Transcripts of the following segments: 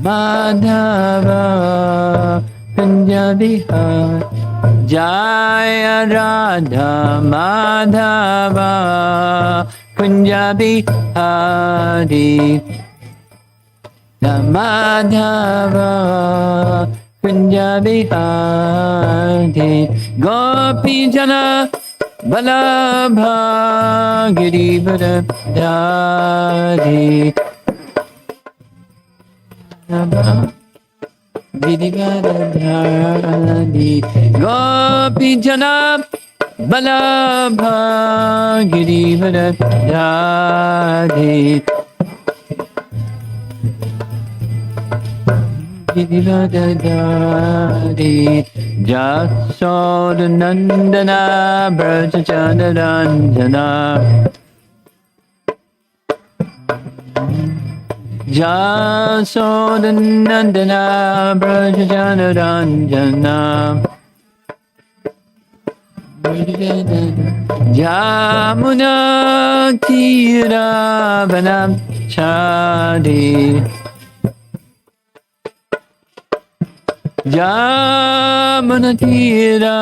Madhava Kunja Bihari Jaya Radha Madhava Kunja Bihari Madhava Kunja Bihari Gopi Jana Balabha Girivara Dhari Girivara Dhari Gopi Jana Balabha Girivara Dhari Girivara Dhari Jasoda Nandana Braja Chandaranjana Jasoda Nandana Braja Chandaranjana Jamuna Tira Vanam Chadi Jamuna Tira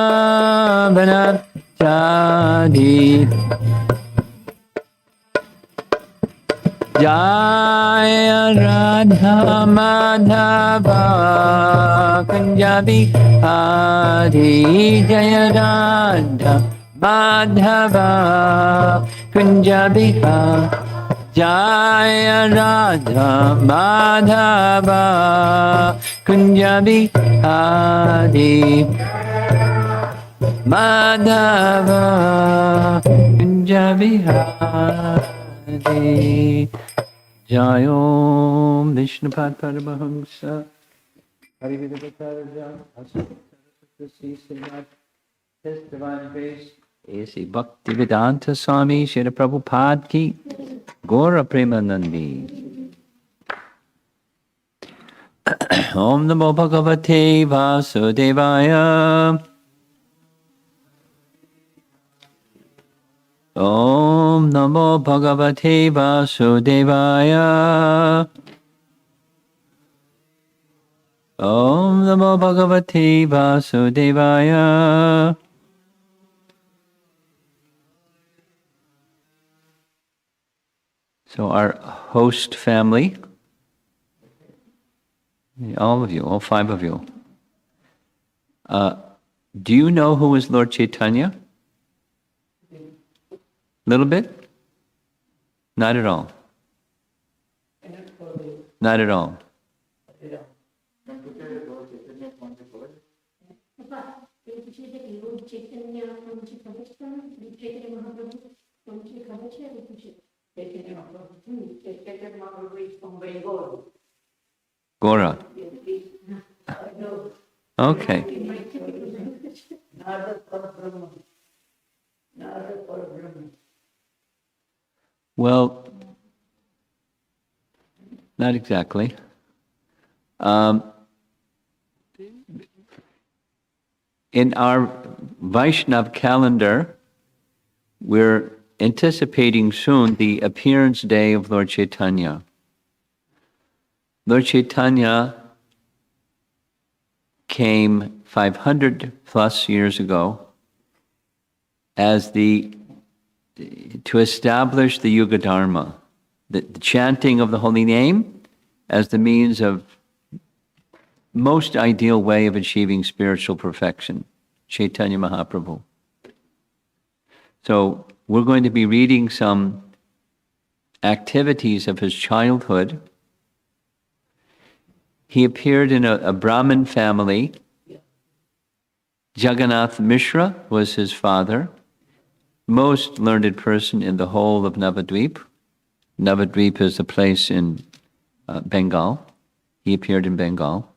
Vanam Chadi Jaya Radha Madhava Kunja Bihari Jaya Radha Madhava Kunja Bihari Jaya Radha Madhava Kunja Bihari Madhava Kunja Bihari Jayom Vishnupad Paramahamsa Harividavatarja Asasaraswati Srimad His Divine Grace A.C. Bhaktivedanta Swami Srila Prabhupada Ki Gaura Premanandi Om Namo Bhagavate Vasudevaya Om Namo Bhagavate Vasudevaya Om Namo Bhagavate Vasudevaya So our host family, all of you, all 5 of you, do you know who is Lord Caitanya? Little bit? Not at all. Not at all. Gaura. Okay. Well, not exactly. In our Vaishnav calendar, we're anticipating soon the appearance day of Lord Caitanya. Lord Caitanya came 500 plus years ago as to establish the Yuga Dharma, the chanting of the holy name as the means of most ideal way of achieving spiritual perfection, Chaitanya Mahaprabhu. So we're going to be reading some activities of his childhood. He appeared in a Brahmin family. Jagannath Mishra was his father, most learned person in the whole of Navadvip. Navadvip is a place in Bengal. He appeared in Bengal.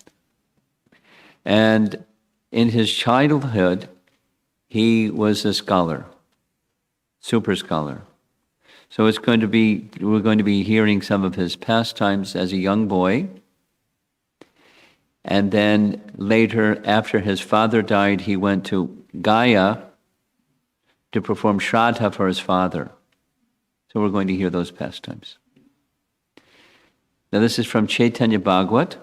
And in his childhood, he was a scholar, super scholar. So we're going to be hearing some of his pastimes as a young boy. And then later, after his father died, he went to Gaya to perform Shraddha for his father. So we're going to hear those pastimes. Now this is from Chaitanya Bhagavat,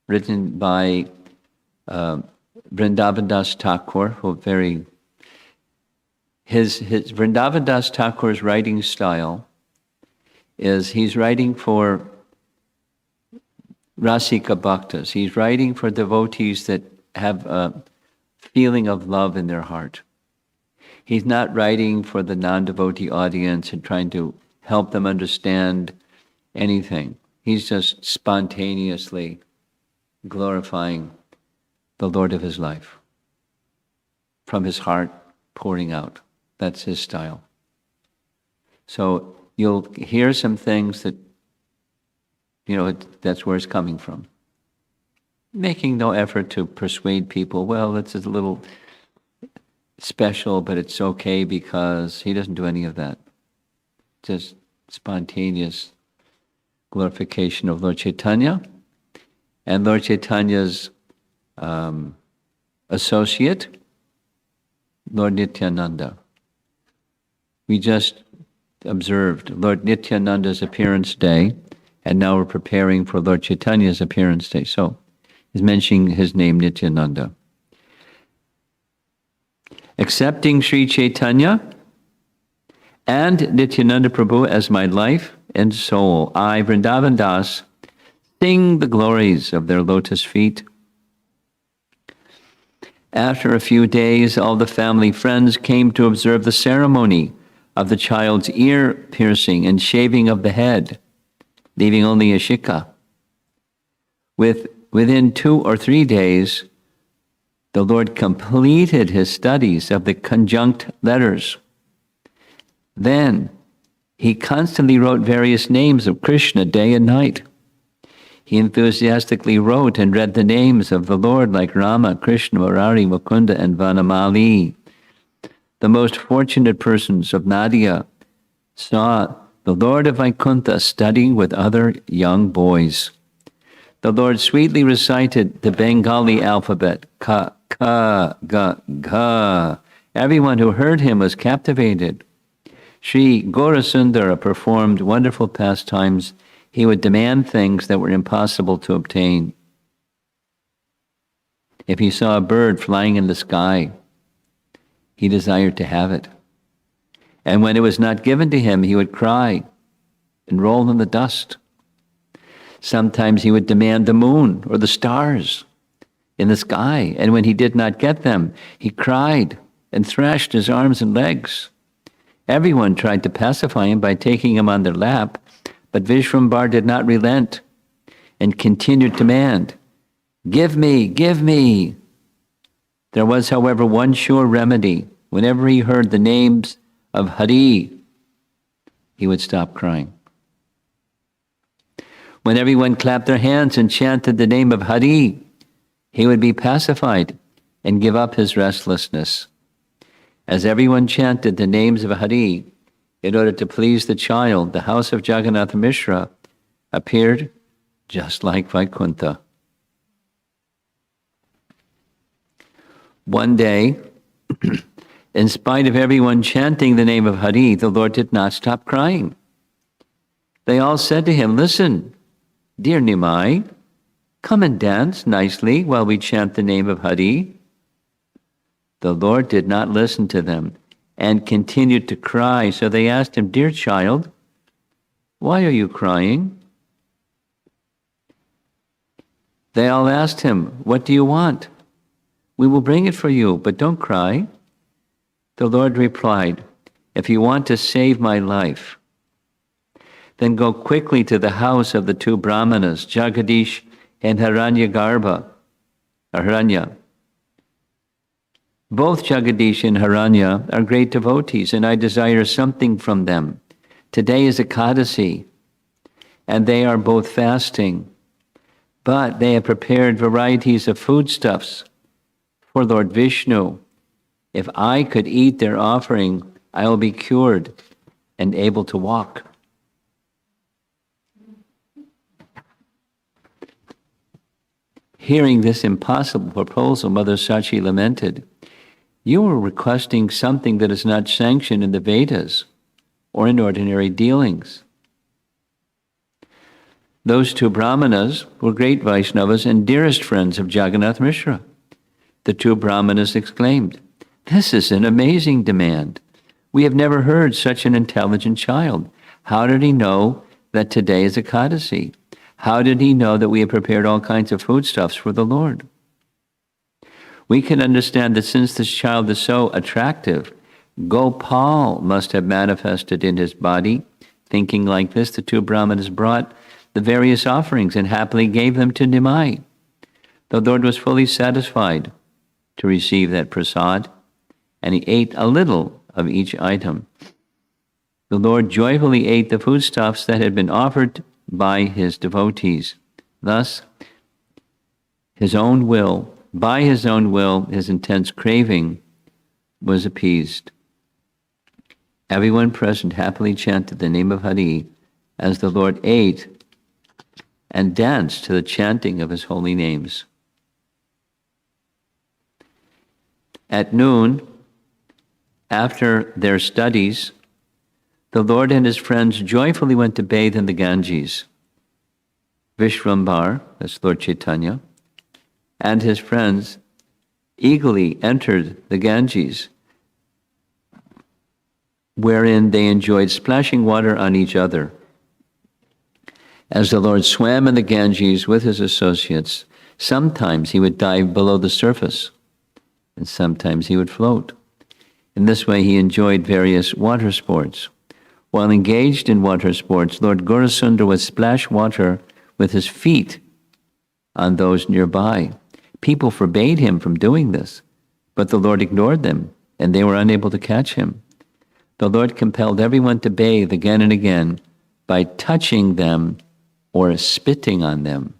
written by Vrindavan Das Thakur, his Vrindavan Das Thakur's writing style is he's writing for Rasika Bhaktas. He's writing for devotees that have a feeling of love in their heart. He's not writing for the non-devotee audience and trying to help them understand anything. He's just spontaneously glorifying the Lord of his life from his heart pouring out. That's his style. So you'll hear some things that, that's where it's coming from. Making no effort to persuade people, well, it's a little special, but it's okay because he doesn't do any of that. Just spontaneous glorification of Lord Caitanya and Lord Chaitanya's associate, Lord Nityananda. We just observed Lord Nityananda's appearance day, and now we're preparing for Lord Chaitanya's appearance day. So he's mentioning his name, Nityananda. Accepting Sri Chaitanya and Nityananda Prabhu as my life and soul, I, Vrindavan Das, sing the glories of their lotus feet. After a few days, all the family friends came to observe the ceremony of the child's ear piercing and shaving of the head, leaving only a shikha. Within 2 or 3 days, the Lord completed his studies of the conjunct letters. Then he constantly wrote various names of Krishna day and night. He enthusiastically wrote and read the names of the Lord like Rama, Krishna, Murari, Mukunda, and Vanamali. The most fortunate persons of Nadia saw the Lord of Vaikuntha studying with other young boys. The Lord sweetly recited the Bengali alphabet, ka, ka, ga, ga. Everyone who heard him was captivated. Sri Gaura Sundara performed wonderful pastimes. He would demand things that were impossible to obtain. If he saw a bird flying in the sky, he desired to have it. And when it was not given to him, he would cry and roll in the dust. Sometimes he would demand the moon or the stars in the sky, and when he did not get them, he cried and thrashed his arms and legs. Everyone tried to pacify him by taking him on their lap, but Vishrambar did not relent and continued to demand, "Give me, give me." There was, however, one sure remedy. Whenever he heard the names of Hari, he would stop crying. When everyone clapped their hands and chanted the name of Hari, he would be pacified and give up his restlessness. As everyone chanted the names of Hari, in order to please the child, the house of Jagannath Mishra appeared just like Vaikuntha. One day, in spite of everyone chanting the name of Hari, the Lord did not stop crying. They all said to him, "Listen, dear Nimai, come and dance nicely while we chant the name of Hari." The Lord did not listen to them and continued to cry, so they asked him, "Dear child, why are you crying?" They all asked him, "What do you want? We will bring it for you, but don't cry." The Lord replied, "If you want to save my life, then go quickly to the house of the 2 Brahmanas, Jagadish and Hiranya. Both Jagadish and Hiranya are great devotees, and I desire something from them. Today is Ekadasi, and they are both fasting, but they have prepared varieties of foodstuffs for Lord Vishnu. If I could eat their offering, I will be cured and able to walk." Hearing this impossible proposal, Mother Sachi lamented, "You are requesting something that is not sanctioned in the Vedas or in ordinary dealings." Those two Brahmanas were great Vaishnavas and dearest friends of Jagannath Mishra. The two Brahmanas exclaimed, "This is an amazing demand. We have never heard such an intelligent child. How did he know that today is Ekadasi? How did he know that we have prepared all kinds of foodstuffs for the Lord?" We can understand that since this child is so attractive, Gopal must have manifested in his body. Thinking like this, the two Brahmanas brought the various offerings and happily gave them to Nimai. The Lord was fully satisfied to receive that prasad, and he ate a little of each item. The Lord joyfully ate the foodstuffs that had been offered by his devotees. Thus, by his own will, his intense craving was appeased. Everyone present happily chanted the name of Hari as the Lord ate and danced to the chanting of his holy names. At noon, after their studies, the Lord and his friends joyfully went to bathe in the Ganges. Vishwambar, that's Lord Caitanya, and his friends eagerly entered the Ganges, wherein they enjoyed splashing water on each other. As the Lord swam in the Ganges with his associates, sometimes he would dive below the surface, and sometimes he would float. In this way, he enjoyed various water sports. While engaged in water sports, Lord Gaurasundar would splash water with his feet on those nearby. People forbade him from doing this, but the Lord ignored them, and they were unable to catch him. The Lord compelled everyone to bathe again and again by touching them or spitting on them.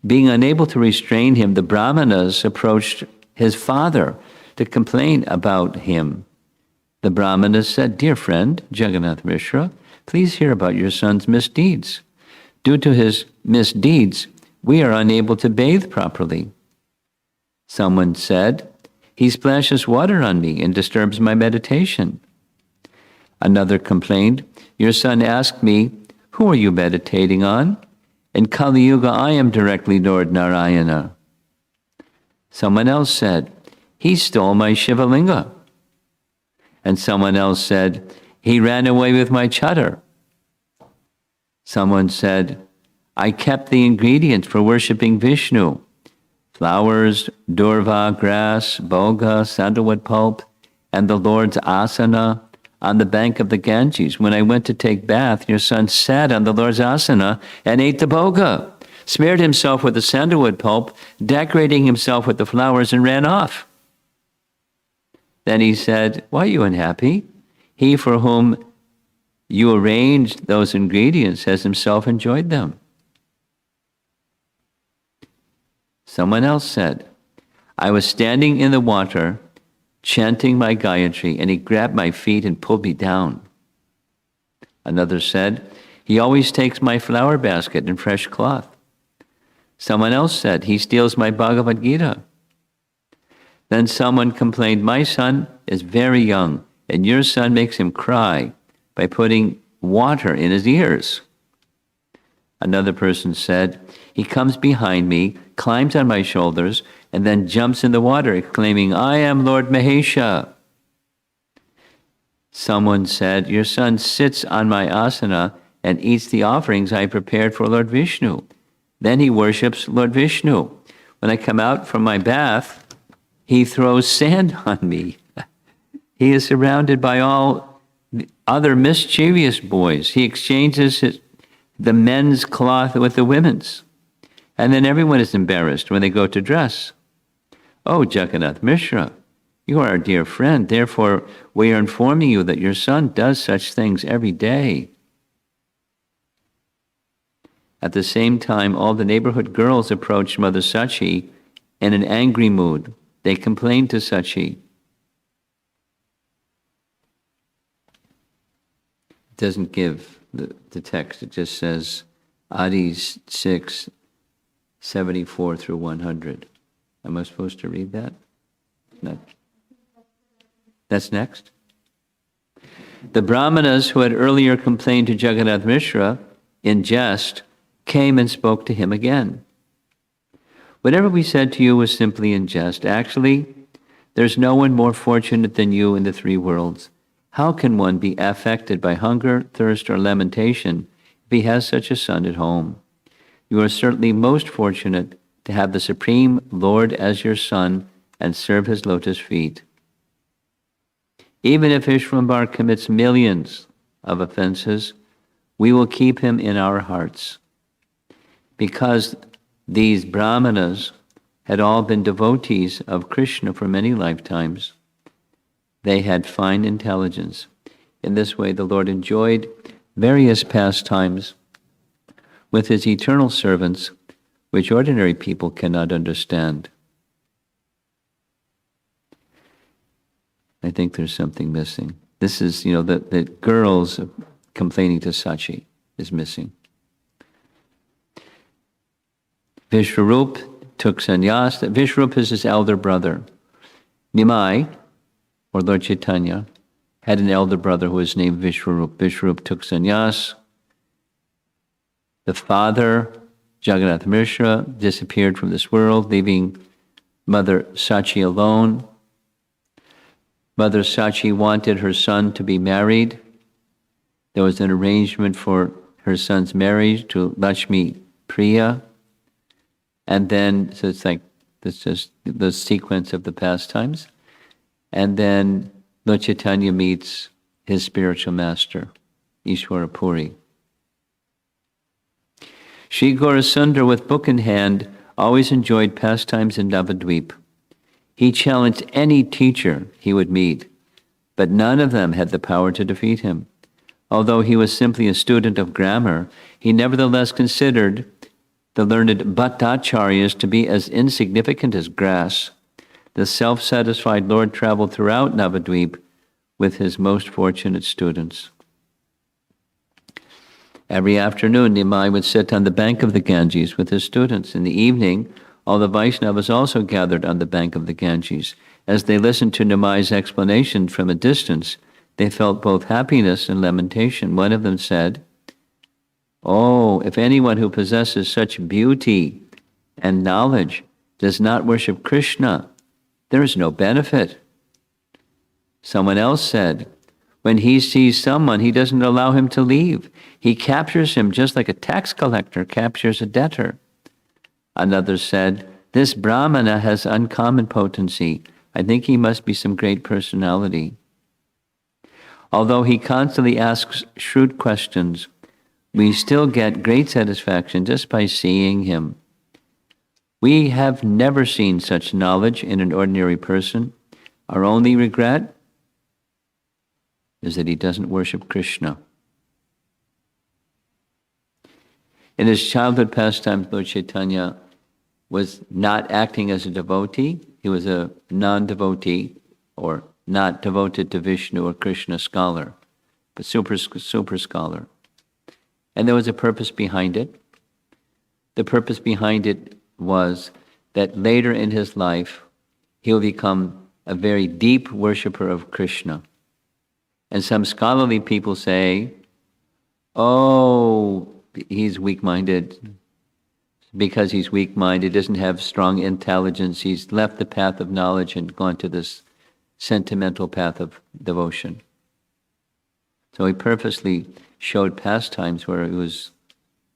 Being unable to restrain him, the Brahmanas approached his father to complain about him. The Brahmanas said, "Dear friend, Jagannath Mishra, please hear about your son's misdeeds. Due to his misdeeds, we are unable to bathe properly." Someone said, "He splashes water on me and disturbs my meditation." Another complained, "Your son asked me, 'Who are you meditating on?' In Kali Yuga, I am directly Lord Narayana." Someone else said, "He stole my Shivalinga." And someone else said, "He ran away with my chadar." Someone said, "I kept the ingredients for worshipping Vishnu: flowers, durva, grass, boga, sandalwood pulp, and the Lord's asana on the bank of the Ganges. When I went to take bath, your son sat on the Lord's asana and ate the boga, smeared himself with the sandalwood pulp, decorating himself with the flowers, and ran off." Then he said, "Why are you unhappy? He for whom you arranged those ingredients has himself enjoyed them." Someone else said, "I was standing in the water, chanting my Gayatri, and he grabbed my feet and pulled me down." Another said, "He always takes my flower basket and fresh cloth." Someone else said, "He steals my Bhagavad Gita." Then someone complained, "My son is very young, and your son makes him cry by putting water in his ears." Another person said, "He comes behind me, climbs on my shoulders, and then jumps in the water, exclaiming, 'I am Lord Mahesha.'" Someone said, "Your son sits on my asana and eats the offerings I prepared for Lord Vishnu. Then he worships Lord Vishnu. When I come out from my bath, he throws sand on me. He is surrounded by all other mischievous boys. He exchanges the men's cloth with the women's. And then everyone is embarrassed when they go to dress. Oh, Jagannath Mishra, you are our dear friend. Therefore, we are informing you that your son does such things every day." At the same time, all the neighborhood girls approached Mother Sachi in an angry mood. They complained to Sachi. It doesn't give the text. It just says Adi 6, 74 through 100. Am I supposed to read that? No. That's next? The Brahmanas who had earlier complained to Jagannath Mishra in jest came and spoke to him again. Whatever we said to you was simply in jest. Actually, there's no one more fortunate than you in the three worlds. How can one be affected by hunger, thirst, or lamentation if he has such a son at home? You are certainly most fortunate to have the Supreme Lord as your son and serve his lotus feet. Even if Vishwambar commits millions of offenses, we will keep him in our hearts. Because these Brahmanas had all been devotees of Krishna for many lifetimes, they had fine intelligence. In this way, the Lord enjoyed various pastimes with his eternal servants, which ordinary people cannot understand. I think there's something missing. This is, the girls complaining to Sachi is missing. Vishwarup took sannyas. Vishwarup is his elder brother. Nimai, or Lord Caitanya, had an elder brother who was named Vishwarup. Vishwarup took sannyas. The father, Jagannath Mishra, disappeared from this world, leaving Mother Sachi alone. Mother Sachi wanted her son to be married. There was an arrangement for her son's marriage to Lakshmi Priya. And then, so it's like, this is the sequence of the pastimes. And then Lord Caitanya meets his spiritual master, Ishwara Puri. Sri Gaurasundar, with book in hand, always enjoyed pastimes in Navadvip. He challenged any teacher he would meet, but none of them had the power to defeat him. Although he was simply a student of grammar, he nevertheless considered the learned Bhattacharyas to be as insignificant as grass. The self-satisfied Lord traveled throughout Navadvip with his most fortunate students. Every afternoon, Nimai would sit on the bank of the Ganges with his students. In the evening, all the Vaishnavas also gathered on the bank of the Ganges. As they listened to Nimai's explanation from a distance, they felt both happiness and lamentation. One of them said, "Oh, if anyone who possesses such beauty and knowledge does not worship Krishna, there is no benefit." Someone else said, "When he sees someone, he doesn't allow him to leave. He captures him just like a tax collector captures a debtor." Another said, "This Brahmana has uncommon potency. I think he must be some great personality." Although he constantly asks shrewd questions, we still get great satisfaction just by seeing him. We have never seen such knowledge in an ordinary person. Our only regret is that he doesn't worship Krishna. In his childhood pastimes, Lord Caitanya was not acting as a devotee. He was a non-devotee, or not devoted to Vishnu or Krishna scholar, but super scholar. And there was a purpose behind it. The purpose behind it was that later in his life, he will become a very deep worshipper of Krishna. And some scholarly people say, "Oh, he's weak-minded. Because he's weak-minded, doesn't have strong intelligence, he's left the path of knowledge and gone to this sentimental path of devotion." So he purposely showed pastimes where he was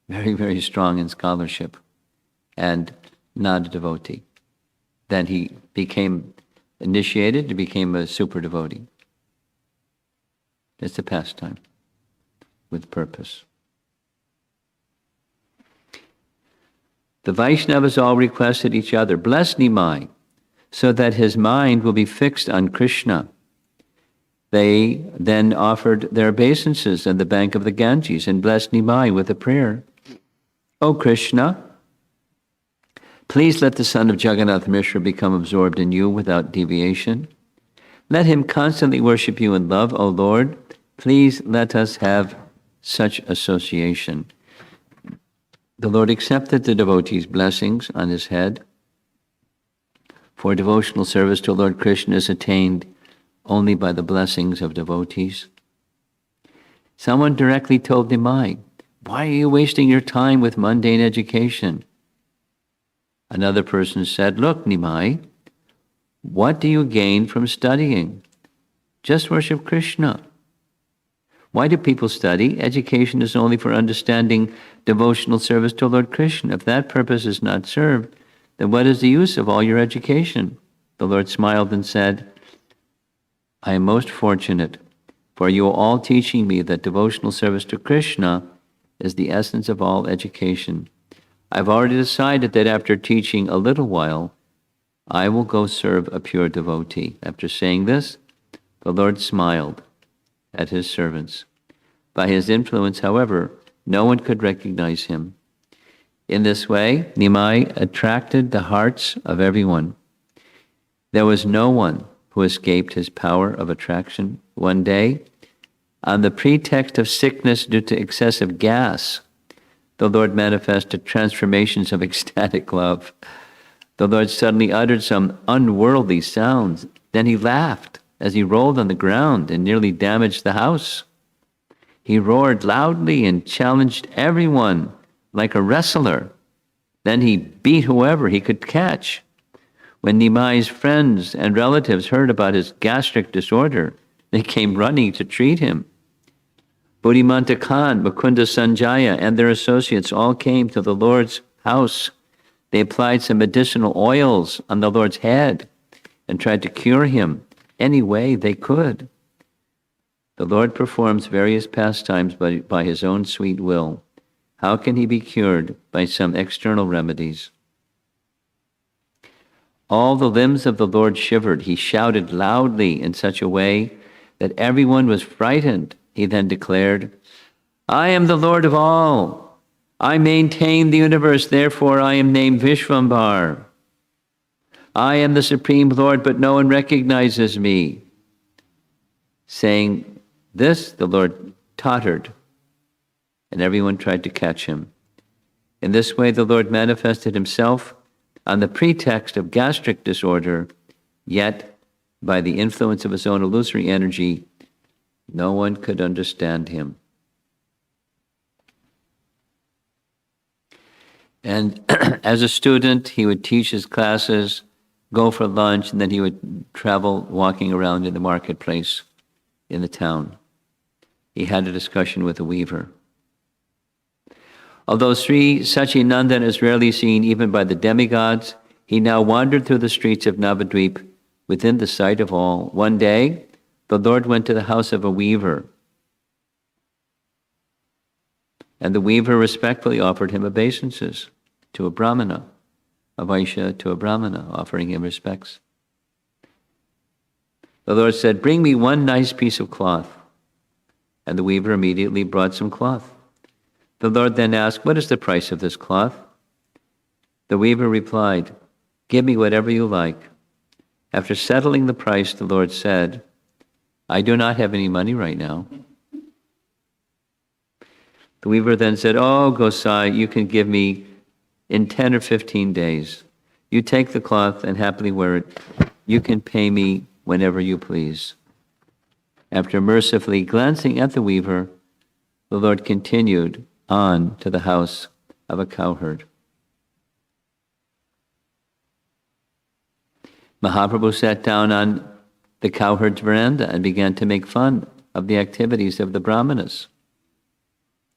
very, very strong in scholarship and not a devotee. Then he became initiated, he became a super devotee. It's a pastime with purpose. The Vaishnavas all requested each other, "Bless Nimai, so that his mind will be fixed on Krishna." They then offered their obeisances on the bank of the Ganges and blessed Nimai with a prayer. "O Krishna, please let the son of Jagannath Mishra become absorbed in you without deviation. Let him constantly worship you in love, O Lord. Please let us have such association." The Lord accepted the devotee's blessings on his head. For devotional service to Lord Krishna is attained only by the blessings of devotees. Someone directly told Nimai, "Why are you wasting your time with mundane education?" Another person said, "Look, Nimai, what do you gain from studying? Just worship Krishna." Why do people study? Education is only for understanding devotional service to Lord Krishna. If that purpose is not served, then what is the use of all your education? The Lord smiled and said, "I am most fortunate, for you are all teaching me that devotional service to Krishna is the essence of all education. I've already decided that after teaching a little while, I will go serve a pure devotee." After saying this, the Lord smiled at his servants. By his influence, however, no one could recognize him. In this way, Nimai attracted the hearts of everyone. There was no one who escaped his power of attraction. One day, on the pretext of sickness due to excessive gas, the Lord manifested transformations of ecstatic love. The Lord suddenly uttered some unworldly sounds. Then he laughed as he rolled on the ground and nearly damaged the house. He roared loudly and challenged everyone like a wrestler. Then he beat whoever he could catch. When Nimai's friends and relatives heard about his gastric disorder, they came running to treat him. Buddhimanta Khan, Mukunda Sanjaya, and their associates all came to the Lord's house. They applied some medicinal oils on the Lord's head and tried to cure him any way they could. The Lord performs various pastimes by his own sweet will. How can he be cured by some external remedies? All the limbs of the Lord shivered. He shouted loudly in such a way that everyone was frightened. He then declared, "I am the Lord of all. I maintain the universe, therefore I am named Vishvambar. I am the Supreme Lord, but no one recognizes me." Saying this, the Lord tottered, and everyone tried to catch him. In this way, the Lord manifested himself on the pretext of gastric disorder, yet by the influence of his own illusory energy, no one could understand him. And as a student, he would teach his classes, go for lunch, and then he would travel walking around in the marketplace in the town. He had a discussion with a weaver. Although Sri Sachinandan is rarely seen even by the demigods, he now wandered through the streets of Navadvip within the sight of all. One day, the Lord went to the house of a weaver, and the weaver respectfully offered him obeisances to a Brahmana, a Vaishya to a Brahmana, offering him respects. The Lord said, "Bring me one nice piece of cloth." And the weaver immediately brought some cloth. The Lord then asked, "What is the price of this cloth?" The weaver replied, "Give me whatever you like." After settling the price, the Lord said, "I do not have any money right now." The weaver then said, "Oh, Gosai, you can give me in 10 or 15 days. You take the cloth and happily wear it. You can pay me whenever you please." After mercifully glancing at the weaver, the Lord continued on to the house of a cowherd. Mahaprabhu sat down on the cowherd's veranda and began to make fun of the activities of the brahmanas.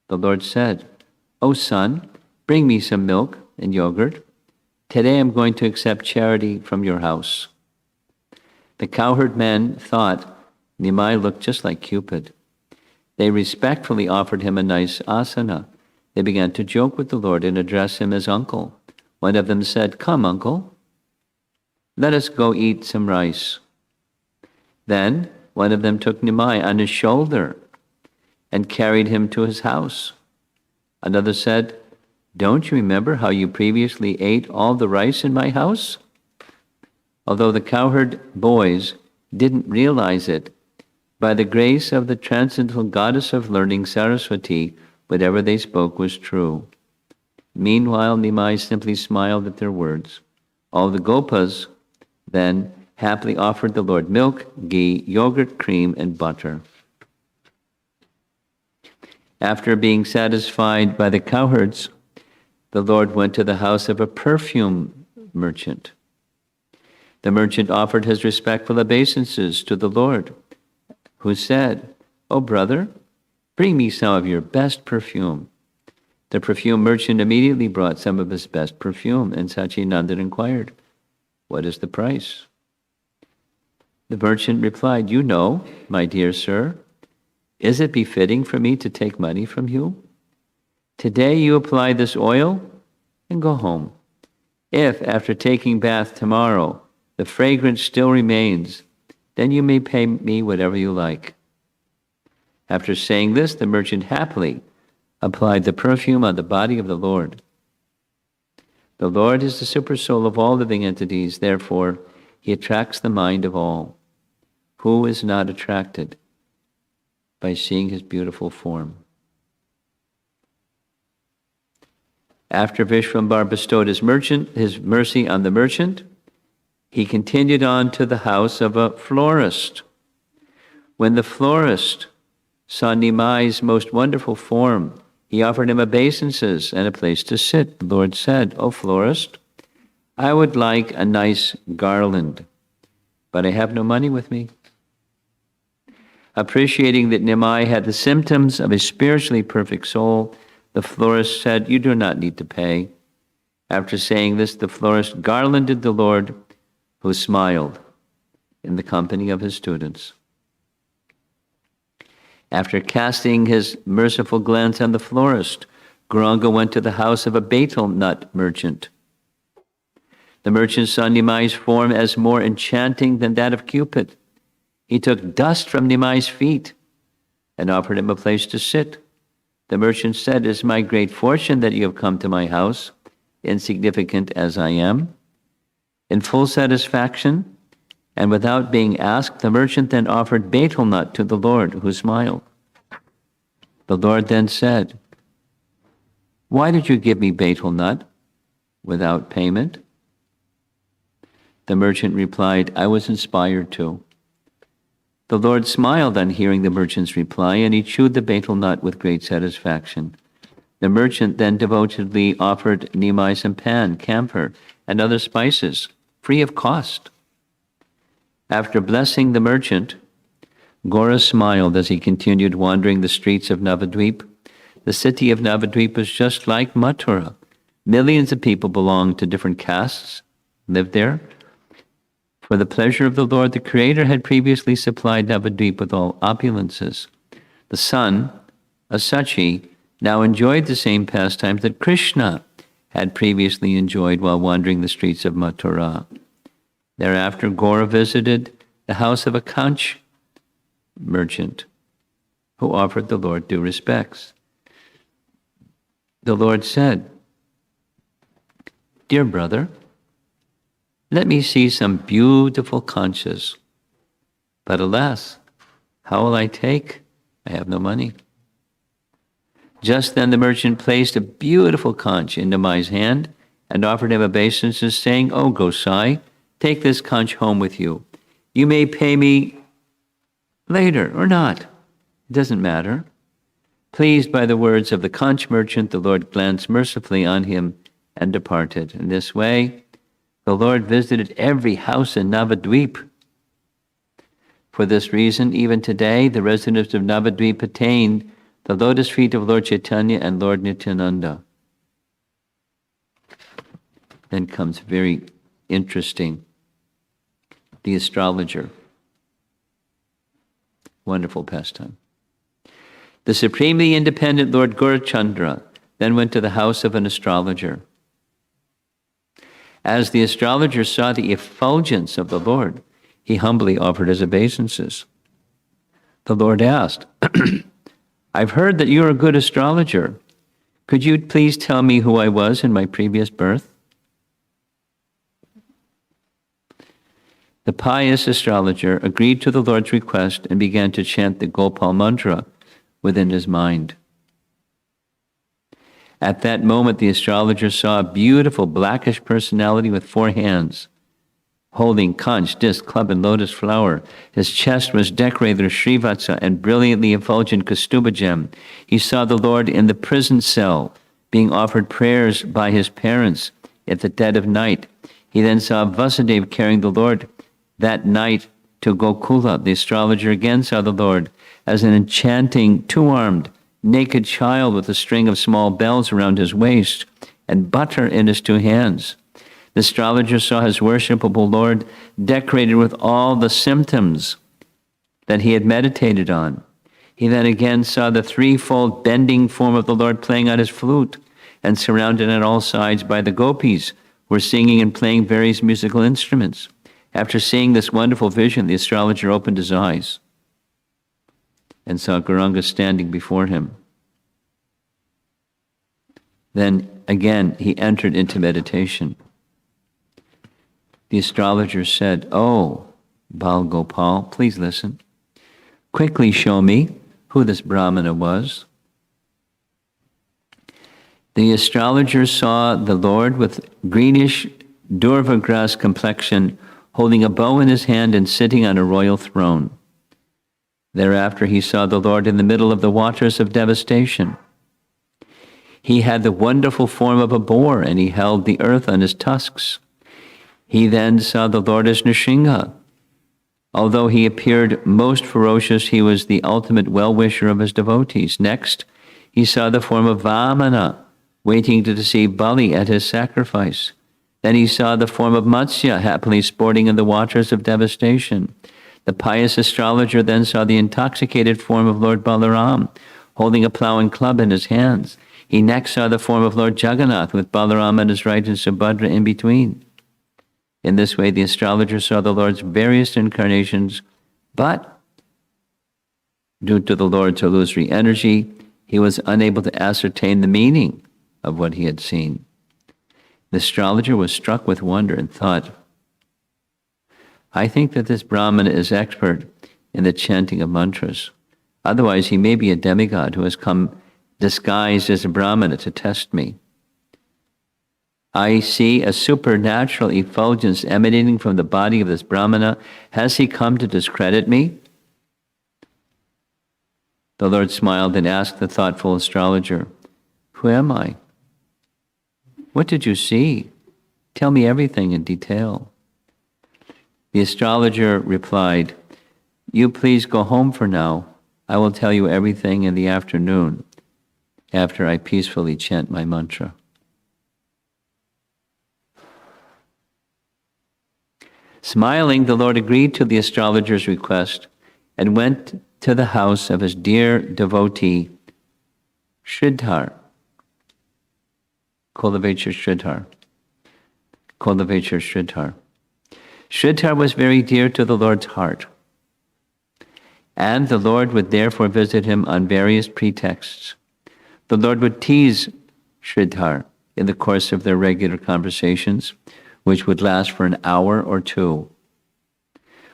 The Lord said, "O son, bring me some milk and yogurt. Today I'm going to accept charity from your house." The cowherd men thought Nimai looked just like Cupid. They respectfully offered him a nice asana. They began to joke with the Lord and address him as uncle. One of them said, "Come, uncle, let us go eat some rice." Then one of them took Nimai on his shoulder and carried him to his house. Another said, "Don't you remember how you previously ate all the rice in my house?" Although the cowherd boys didn't realize it, by the grace of the transcendental goddess of learning, Saraswati, whatever they spoke was true. Meanwhile, Nimai simply smiled at their words. All the gopas then happily offered the Lord milk, ghee, yogurt, cream, and butter. After being satisfied by the cowherds, the Lord went to the house of a perfume merchant. The merchant offered his respectful obeisances to the Lord, who said, "O brother, bring me some of your best perfume." The perfume merchant immediately brought some of his best perfume, and Sachinanda inquired, "What is the price?" The merchant replied, "You know, my dear sir, is it befitting for me to take money from you? Today you apply this oil and go home. If, after taking bath tomorrow, the fragrance still remains, then you may pay me whatever you like." After saying this, the merchant happily applied the perfume on the body of the Lord. The Lord is the supersoul of all living entities, therefore he attracts the mind of all. Who is not attracted by seeing his beautiful form? After Vishwambar bestowed his mercy on the merchant, he continued on to the house of a florist. When the florist saw Nimai's most wonderful form, he offered him obeisances and a place to sit. The Lord said, "O florist, I would like a nice garland, but I have no money with me." Appreciating that Nimai had the symptoms of a spiritually perfect soul, the florist said, "You do not need to pay." After saying this, the florist garlanded the Lord, who smiled in the company of his students. After casting his merciful glance on the florist, Gauranga went to the house of a betel nut merchant. The merchant saw Nimai's form as more enchanting than that of Cupid. He took dust from Nimai's feet and offered him a place to sit. The merchant said, "It is my great fortune that you have come to my house, insignificant as I am." In full satisfaction, and without being asked, the merchant then offered betel nut to the Lord, who smiled. The Lord then said, "Why did you give me betel nut without payment?" The merchant replied, "I was inspired to." The Lord smiled on hearing the merchant's reply, and he chewed the betel nut with great satisfaction. The merchant then devotedly offered Nimai sampan, camphor, and other spices, free of cost. After blessing the merchant, Gaura smiled as he continued wandering the streets of Navadvip. The city of Navadvip was just like Mathura. Millions of people belonged to different castes, lived there. For the pleasure of the Lord, the Creator had previously supplied Navadvip with all opulences. The son, Asachi, now enjoyed the same pastimes that Krishna had previously enjoyed while wandering the streets of Mathura. Thereafter, Gaura visited the house of a conch merchant who offered the Lord due respects. The Lord said, "Dear brother, let me see some beautiful conches. But alas, how will I take? I have no money." Just then the merchant placed a beautiful conch in Nimai's hand and offered him obeisances, saying, "O Gosai, take this conch home with you. You may pay me later or not. It doesn't matter." Pleased by the words of the conch merchant, the Lord glanced mercifully on him and departed. In this way, the Lord visited every house in Navadvip. For this reason, even today, the residents of Navadvip attained the lotus feet of Lord Caitanya and Lord Nityananda. Then comes very interesting, the astrologer. Wonderful pastime. The supremely independent Lord Gaurachandra then went to the house of an astrologer. As the astrologer saw the effulgence of the Lord, he humbly offered his obeisances. The Lord asked, "I've heard that you're a good astrologer. Could you please tell me who I was in my previous birth?" The pious astrologer agreed to the Lord's request and began to chant the Gopal mantra within his mind. At that moment, the astrologer saw a beautiful blackish personality with 4 hands, holding conch, disc, club, and lotus flower. His chest was decorated with Srivatsa and brilliantly effulgent Kaustubha gem. He saw the Lord in the prison cell, being offered prayers by his parents at the dead of night. He then saw Vasudeva carrying the Lord that night to Gokula. The astrologer again saw the Lord as an enchanting, two-armed, naked child with a string of small bells around his waist and butter in his two hands. The astrologer saw his worshipable Lord decorated with all the symptoms that he had meditated on. He then again saw the threefold bending form of the Lord playing on his flute and surrounded on all sides by the gopis who were singing and playing various musical instruments. After seeing this wonderful vision, the astrologer opened his eyes and saw Gauranga standing before him. Then again he entered into meditation. The astrologer said, "Oh, Bal Gopal, please listen. Quickly show me who this Brahmana was." The astrologer saw the Lord with greenish durva grass complexion, holding a bow in his hand and sitting on a royal throne. Thereafter he saw the Lord in the middle of the waters of devastation. He had the wonderful form of a boar, and he held the earth on his tusks. He then saw the Lord as Nrsimha. Although he appeared most ferocious, he was the ultimate well-wisher of his devotees. Next, he saw the form of Vamana, waiting to deceive Bali at his sacrifice. Then he saw the form of Matsya, happily sporting in the waters of devastation. The pious astrologer then saw the intoxicated form of Lord Balaram, holding a plow and club in his hands. He next saw the form of Lord Jagannath, with Balaram on his right and Subhadra in between. In this way, the astrologer saw the Lord's various incarnations, but due to the Lord's illusory energy, he was unable to ascertain the meaning of what he had seen. The astrologer was struck with wonder and thought, "I think that this Brahmana is expert in the chanting of mantras. Otherwise, he may be a demigod who has come disguised as a Brahmana to test me. I see a supernatural effulgence emanating from the body of this Brahmana. Has he come to discredit me?" The Lord smiled and asked the thoughtful astrologer, "Who am I? What did you see? Tell me everything in detail." The astrologer replied, "You please go home for now. I will tell you everything in the afternoon, after I peacefully chant my mantra." Smiling, the Lord agreed to the astrologer's request and went to the house of his dear devotee, Sridhar. Kulavacha Sridhar. Sridhar was very dear to the Lord's heart, and the Lord would therefore visit him on various pretexts. The Lord would tease Sridhar in the course of their regular conversations, which would last for an hour or two.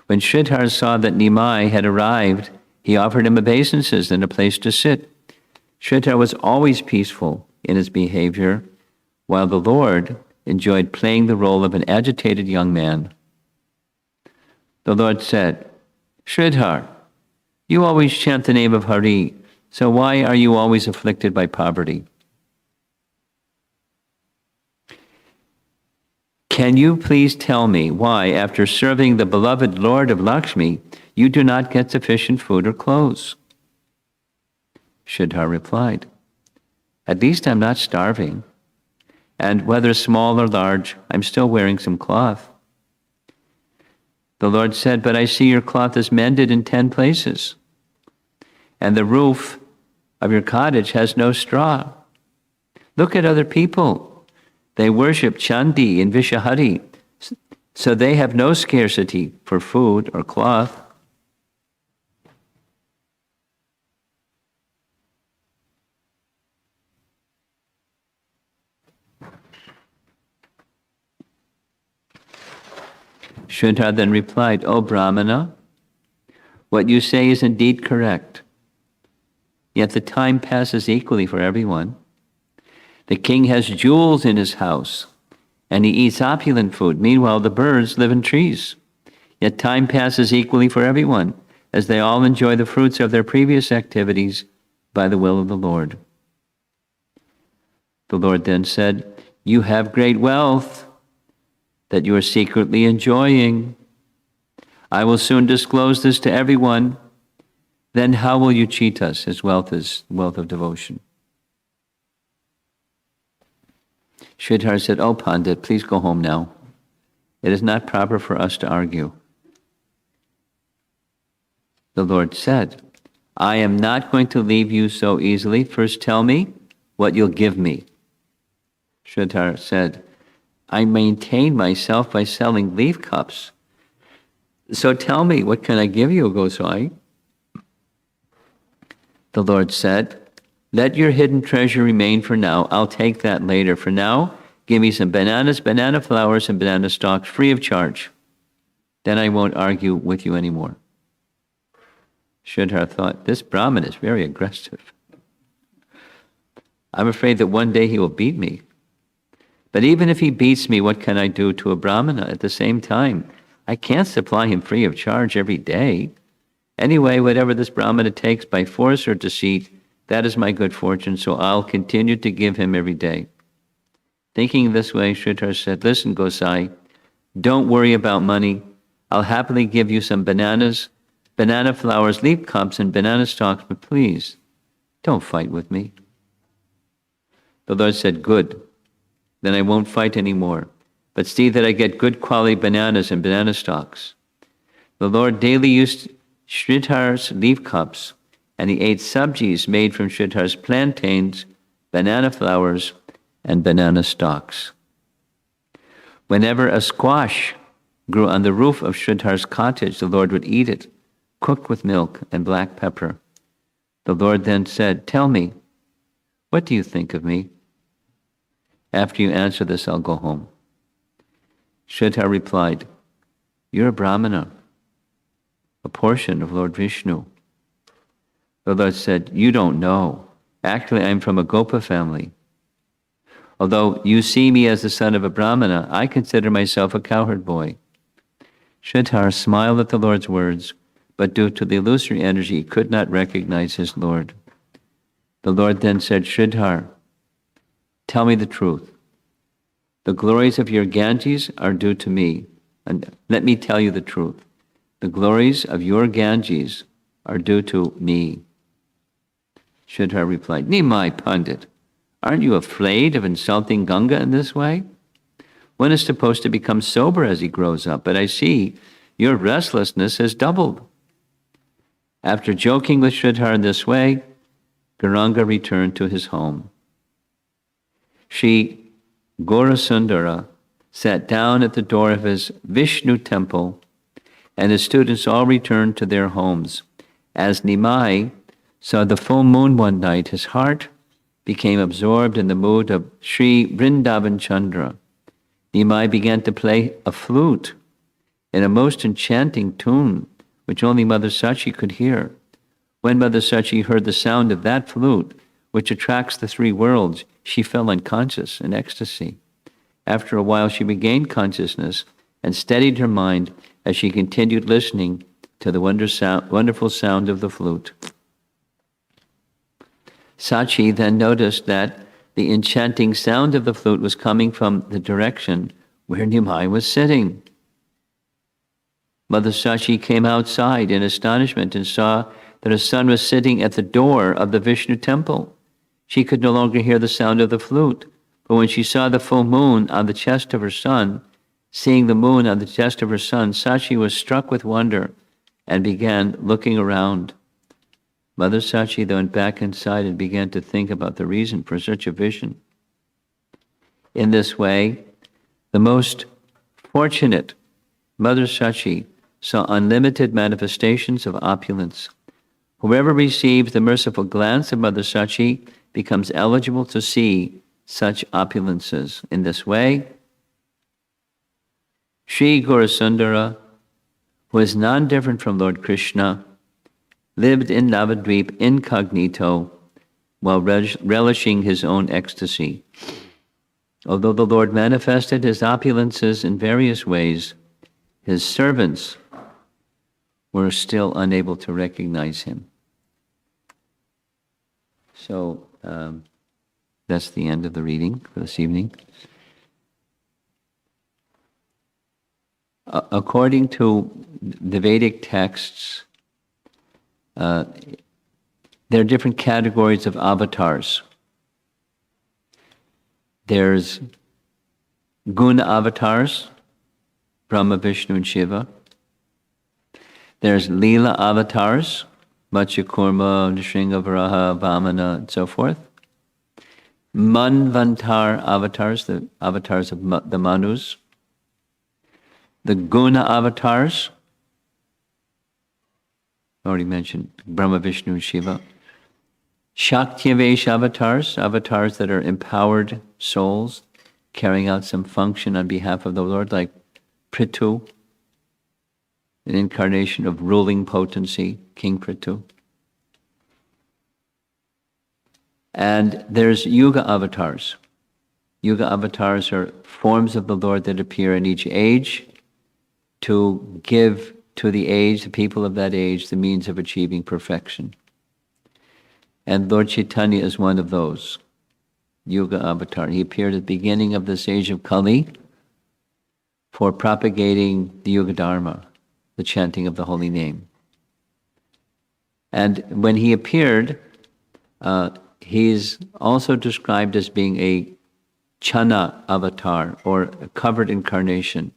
When Sridhar saw that Nimai had arrived, he offered him obeisances and a place to sit. Sridhar was always peaceful in his behavior, while the Lord enjoyed playing the role of an agitated young man. The Lord said, "Sridhar, you always chant the name of Hari, so why are you always afflicted by poverty? Can you please tell me why, after serving the beloved Lord of Lakshmi, you do not get sufficient food or clothes?" Sridhar replied, "At least I'm not starving, and whether small or large, I'm still wearing some cloth." The Lord said, "But I see your cloth is mended in 10 places, and the roof of your cottage has no straw. Look at other people. They worship Chandi and Vishahari, so they have no scarcity for food or cloth." Sridhar then replied, "O Brahmana, what you say is indeed correct. Yet the time passes equally for everyone. The king has jewels in his house, and he eats opulent food. Meanwhile, the birds live in trees. Yet time passes equally for everyone, as they all enjoy the fruits of their previous activities by the will of the Lord. The Lord then said, "You have great wealth that you are secretly enjoying. I will soon disclose this to everyone. Then how will you cheat us? His wealth is wealth of devotion." Sridhar said, "Oh, Pandit, please go home now. It is not proper for us to argue." The Lord said, "I am not going to leave you so easily. First tell me what you'll give me." Sridhar said, "I maintain myself by selling leaf cups. So tell me, what can I give you, Gosai?" The Lord said, "Let your hidden treasure remain for now. I'll take that later. For now, give me some bananas, banana flowers, and banana stalks free of charge. Then I won't argue with you anymore." Sridhar thought, this Brahmin is very aggressive. I'm afraid that one day he will beat me. But even if he beats me, what can I do to a Brahmana at the same time? I can't supply him free of charge every day. Anyway, whatever this Brahmana takes by force or deceit, that is my good fortune, so I'll continue to give him every day. Thinking this way, Sridhar said, "Listen, Gosai, don't worry about money. I'll happily give you some bananas, banana flowers, leaf cups, and banana stalks, but please, don't fight with me." The Lord said, "Good. Then I won't fight anymore. But see that I get good quality bananas and banana stalks." The Lord daily used Sridhar's leaf cups, and he ate sabjis made from Sridhar's plantains, banana flowers, and banana stalks. Whenever a squash grew on the roof of Sridhar's cottage, the Lord would eat it, cooked with milk and black pepper. The Lord then said, "Tell me, what do you think of me? After you answer this, I'll go home." Sridhar replied, "You're a Brahmana, a portion of Lord Vishnu." The Lord said, "You don't know. Actually, I'm from a Gopa family. Although you see me as the son of a Brahmana, I consider myself a cowherd boy." Sridhar smiled at the Lord's words, but due to the illusory energy, he could not recognize his Lord. The Lord then said, "Sridhar, tell me the truth. The glories of your Ganges are due to me. And let me tell you the truth. The glories of your Ganges are due to me." Sridhar replied, "Nimai, Pandit, aren't you afraid of insulting Ganga in this way? One is supposed to become sober as he grows up, but I see your restlessness has doubled." After joking with Sridhar in this way, Gauranga returned to his home. Sri Gaura Sundara sat down at the door of his Vishnu temple, and his students all returned to their homes. As Nimai saw the full moon one night, his heart became absorbed in the mood of Sri Vrindavan Chandra. Nimai began to play a flute in a most enchanting tune, which only Mother Sachi could hear. When Mother Sachi heard the sound of that flute, which attracts the three worlds, she fell unconscious in ecstasy. After a while, she regained consciousness and steadied her mind as she continued listening to the wonderful sound of the flute. Sachi then noticed that the enchanting sound of the flute was coming from the direction where Nimai was sitting. Mother Sachi came outside in astonishment and saw that her son was sitting at the door of the Vishnu temple. She could no longer hear the sound of the flute, but when she saw the full moon on the chest of her son, seeing the moon on the chest of her son, Sachi was struck with wonder and began looking around. Mother Sachi then went back inside and began to think about the reason for such a vision. In this way, the most fortunate Mother Sachi saw unlimited manifestations of opulence. Whoever receives the merciful glance of Mother Sachi becomes eligible to see such opulences. In this way, Sri Gaurasundara, who is non-different from Lord Krishna, lived in Navadvip incognito while relishing his own ecstasy. Although the Lord manifested his opulences in various ways, his servants were still unable to recognize him. So that's the end of the reading for this evening. According to the Vedic texts, there are different categories of avatars. There's guna avatars, Brahma, Vishnu, and Shiva. There's Leela avatars, Matsya Kurma, Nrsimha, Varaha, Vamana, and so forth. Manvantar avatars, the avatars of the Manus. The Guna avatars, already mentioned, Brahma, Vishnu, and Shiva. Shaktivesh avatars, avatars that are empowered souls, carrying out some function on behalf of the Lord, like Prithu, an incarnation of ruling potency, King Prithu. And there's Yuga Avatars. Yuga Avatars are forms of the Lord that appear in each age to give to the age, the people of that age, the means of achieving perfection. And Lord Caitanya is one of those, Yuga Avatar. He appeared at the beginning of this age of Kali for propagating the Yuga Dharma, the chanting of the holy name. And when he appeared, he's also described as being a Chana avatar, or a covered incarnation.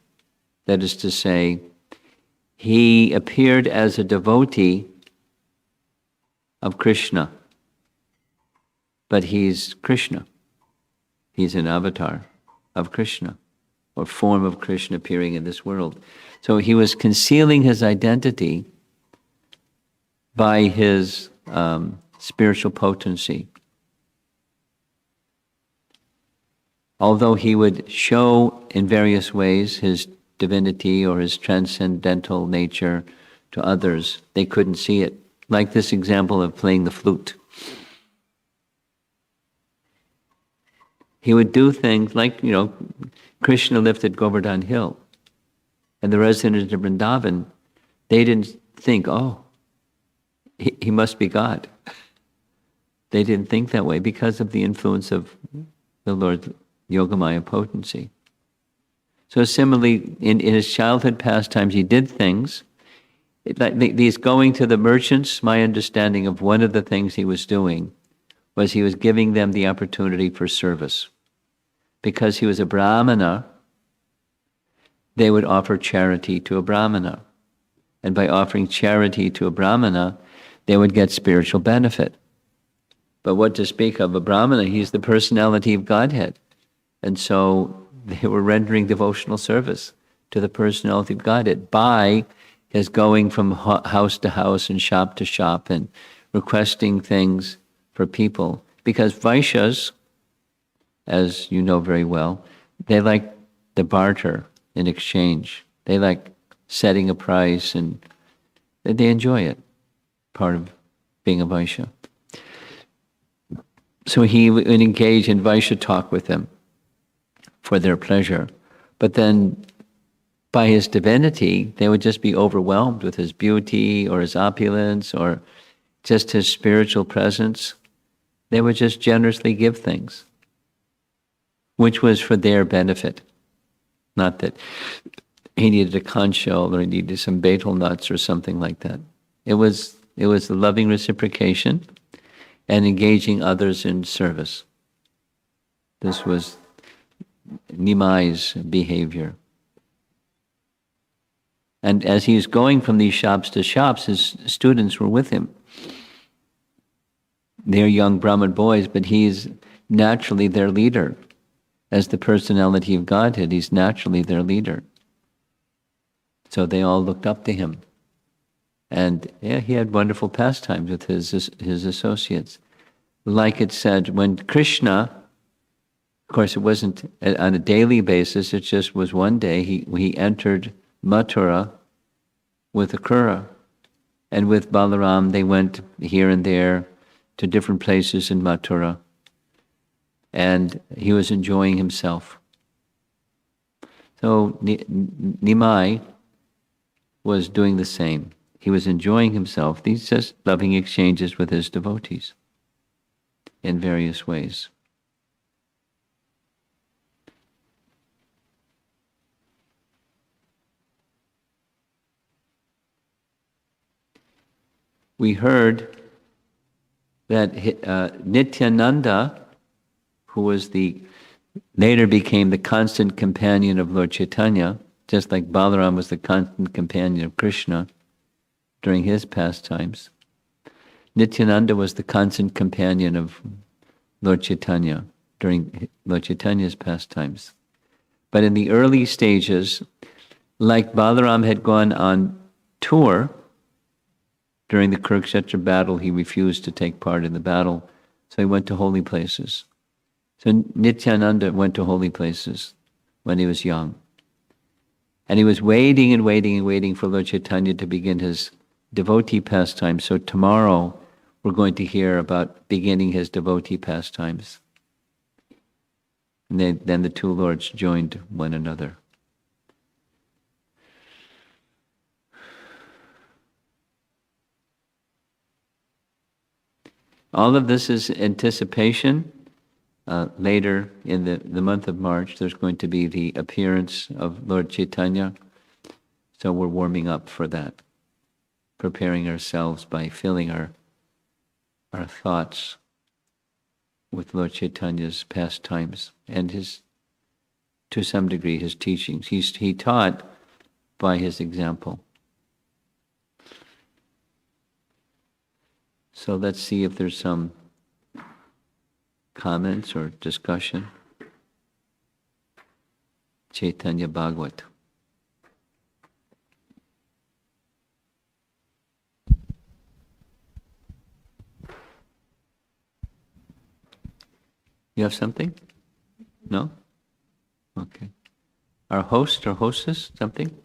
That is to say, he appeared as a devotee of Krishna, but he's Krishna. He's an avatar of Krishna, or form of Krishna appearing in this world. So he was concealing his identity by his spiritual potency. Although he would show in various ways his divinity or his transcendental nature to others, they couldn't see it. Like this example of playing the flute. He would do things like, Krishna lifted Govardhan Hill. And the residents of Vrindavan, they didn't think, he must be God. They didn't think that way because of the influence of the Lord's Yogamaya potency. So similarly, in his childhood pastimes, he did things. These going to the merchants, my understanding of one of the things he was doing was he was giving them the opportunity for service. Because he was a Brahmana, they would offer charity to a Brahmana. And by offering charity to a Brahmana, they would get spiritual benefit. But what to speak of a Brahmana, he's the personality of Godhead. And so they were rendering devotional service to the personality of Godhead by his going from house to house and shop to shop and requesting things for people. Because Vaishyas, as you know very well, they like the barter in exchange. They like setting a price, and they enjoy it, part of being a Vaishya. So he would engage in Vaishya talk with them for their pleasure. But then by his divinity, they would just be overwhelmed with his beauty or his opulence or just his spiritual presence. They would just generously give things, which was for their benefit. Not that he needed a conch shell or he needed some betel nuts or something like that. It was the loving reciprocation and engaging others in service. This was Nimai's behavior. And as he was going from these shops to shops, his students were with him. They're young Brahmin boys, but he's naturally their leader. As the personality of Godhead, he's naturally their leader. So they all looked up to him. And he had wonderful pastimes with his associates. Like it said, when Krishna, of course it wasn't on a daily basis, it just was one day, he entered Mathura with Akrura. And with Balaram, they went here and there to different places in Mathura. and he was enjoying himself. So Nimai was doing the same. He was enjoying himself. These just loving exchanges with his devotees in various ways. We heard that Nityananda, who was later became the constant companion of Lord Caitanya, just like Balaram was the constant companion of Krishna during his pastimes. Nityananda was the constant companion of Lord Caitanya during Lord Chaitanya's pastimes. But in the early stages, like Balaram had gone on tour during the Kurukshetra battle, he refused to take part in the battle, so he went to holy places. So Nityananda went to holy places when he was young. And he was waiting and waiting and waiting for Lord Caitanya to begin his devotee pastimes. So tomorrow we're going to hear about beginning his devotee pastimes. And then the two lords joined one another. All of this is anticipation. Later in the month of March, there's going to be the appearance of Lord Caitanya. So we're warming up for that, preparing ourselves by filling our thoughts with Lord Chaitanya's pastimes and to some degree, his teachings. He taught by his example. So let's see if there's some comments or discussion. Chaitanya Bhagavat. You have something? No? Okay. Our host or hostess, something?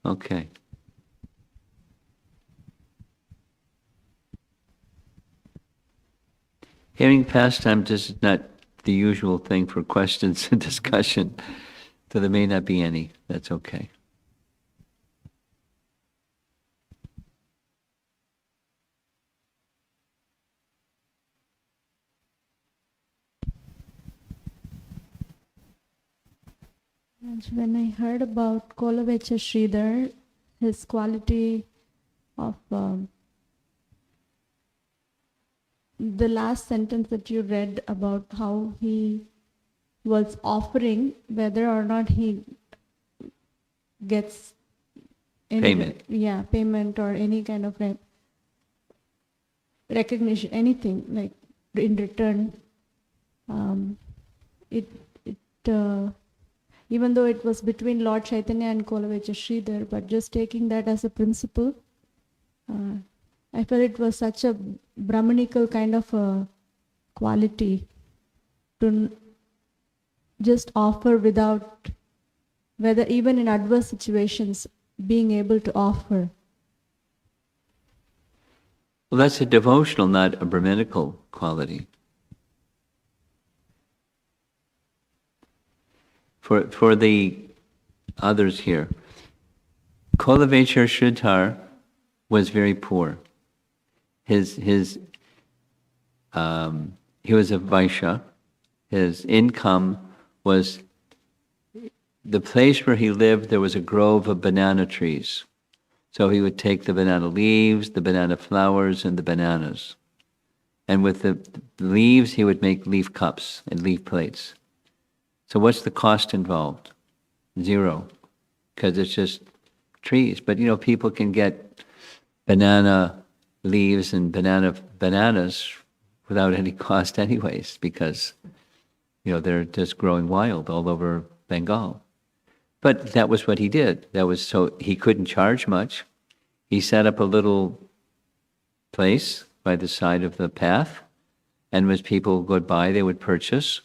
Okay. Hearing pastimes is not the usual thing for questions and discussion, so there may not be any. That's okay. When I heard about Kolavecha Sridhar, his quality of the last sentence that you read about how he was offering, whether or not he gets any payment or any kind of recognition, anything like in return. Even though it was between Lord Caitanya and Kolavecha Sridhar, but just taking that as a principle, I felt it was such a Brahmanical kind of a quality to just offer without, whether even in adverse situations, being able to offer. Well, that's a devotional, not a Brahmanical quality. For the others here, Kolavecha Sridhar was very poor. He was a Vaishya. His income was, the place where he lived, there was a grove of banana trees. So he would take the banana leaves, the banana flowers, and the bananas. And with the leaves, he would make leaf cups and leaf plates. So what's the cost involved? Zero, because it's just trees. But people can get banana leaves and bananas without any cost anyways, because they're just growing wild all over Bengal. But that was what he did. So he couldn't charge much. He set up a little place by the side of the path, and as people would go by, they would purchase.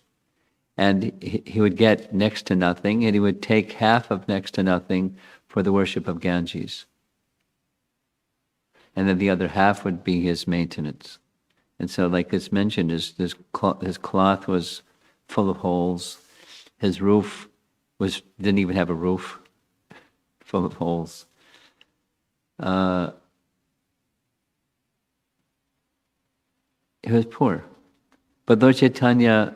And he would get next to nothing, and he would take half of next to nothing for the worship of Ganges. And then the other half would be his maintenance. And so, like it's mentioned, his cloth was full of holes. His roof didn't even have a roof, full of holes. He was poor. But Lord Caitanya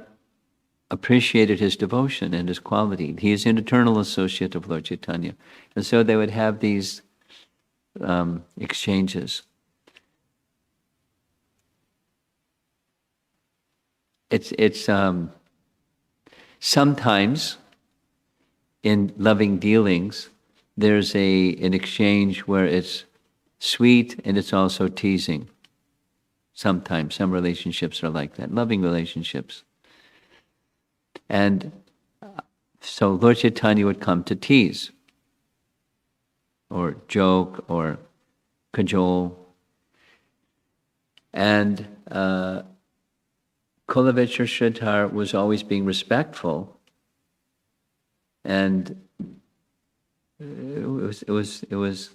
appreciated his devotion and his quality. He is an eternal associate of Lord Caitanya. And so they would have these exchanges. It's sometimes in loving dealings, there's an exchange where it's sweet and it's also teasing. Sometimes, some relationships are like that, loving relationships. And so Lord Caitanya would come to tease, or joke, or cajole. And Kulavich or Sridhar was always being respectful, and it was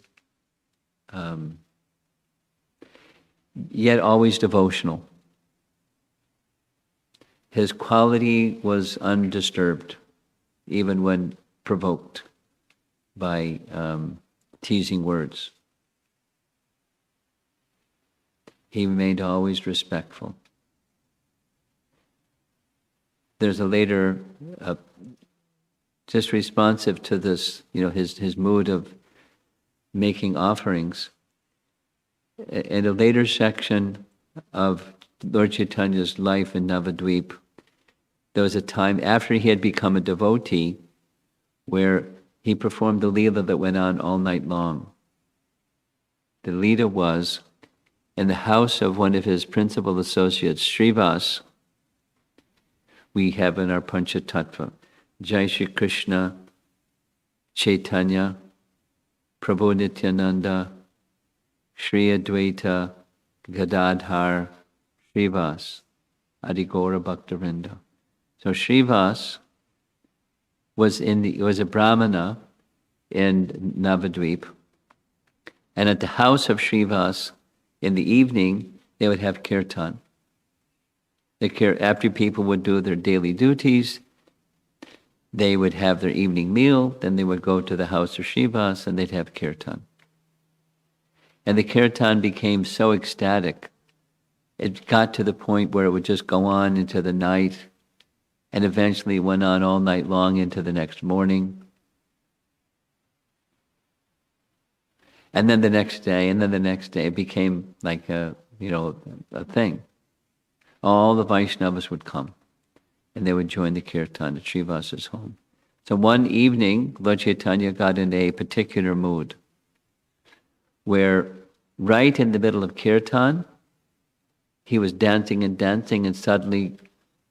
yet always devotional. His quality was undisturbed, even when provoked by teasing words. He remained always respectful. There's a later, just responsive to this, his mood of making offerings. In a later section of Lord Chaitanya's life in Navadvip, there was a time after he had become a devotee where he performed the Leela that went on all night long. The Leela was in the house of one of his principal associates, Srivas. We have in our Panchatattva, Jai Shri Krishna, Chaitanya, Prabhu Nityananda, Shri Advaita, Gadadhar, Srivas, Adi Gaura Bhaktivinoda. So Srivas was a Brahmana in Navadvip, and at the house of Srivas, in the evening, they would have kirtan. After people would do their daily duties, they would have their evening meal, then they would go to the house of Srivas and they'd have kirtan. And the kirtan became so ecstatic, it got to the point where it would just go on into the night, and eventually went on all night long into the next morning. And then the next day, and then the next day, it became like a thing. All the Vaishnavas would come, and they would join the kirtan at Srivas's home. So one evening, Lord Caitanya got in a particular mood, where right in the middle of kirtan, he was dancing and suddenly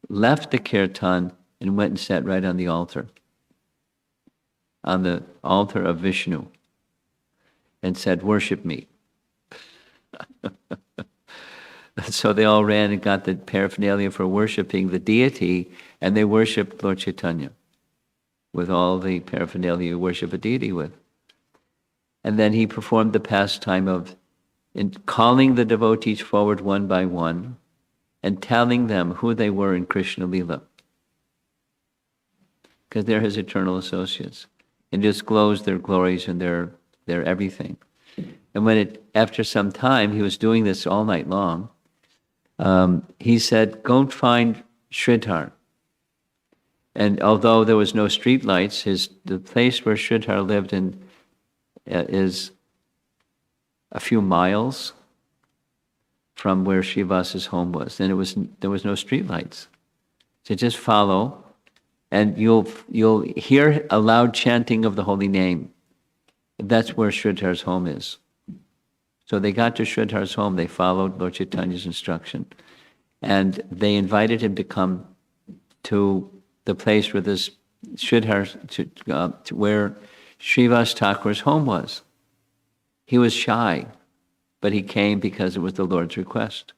left the kirtan and went and sat right on the altar of Vishnu, and said, "Worship me." So they all ran and got the paraphernalia for worshiping the deity, and they worshipped Lord Caitanya with all the paraphernalia you worship a deity with. And then he performed the pastime of calling the devotees forward one by one and telling them who they were in Krishna Lila, because they're his eternal associates, and disclosed their glories and their everything. And after some time, he was doing this all night long, he said, "Go find Sridhar." And although there was no street lights, the place where Sridhar lived is a few miles from where Srivas's home was, and there was no street lights. So just follow, and you'll hear a loud chanting of the holy name. That's where Sridhar's home is. So they got to Sridhar's home, they followed Lord Chaitanya's instruction, and they invited him to come to the place where this Sridhar, where Srivas Thakur's home was. He was shy, but he came because it was the Lord's request.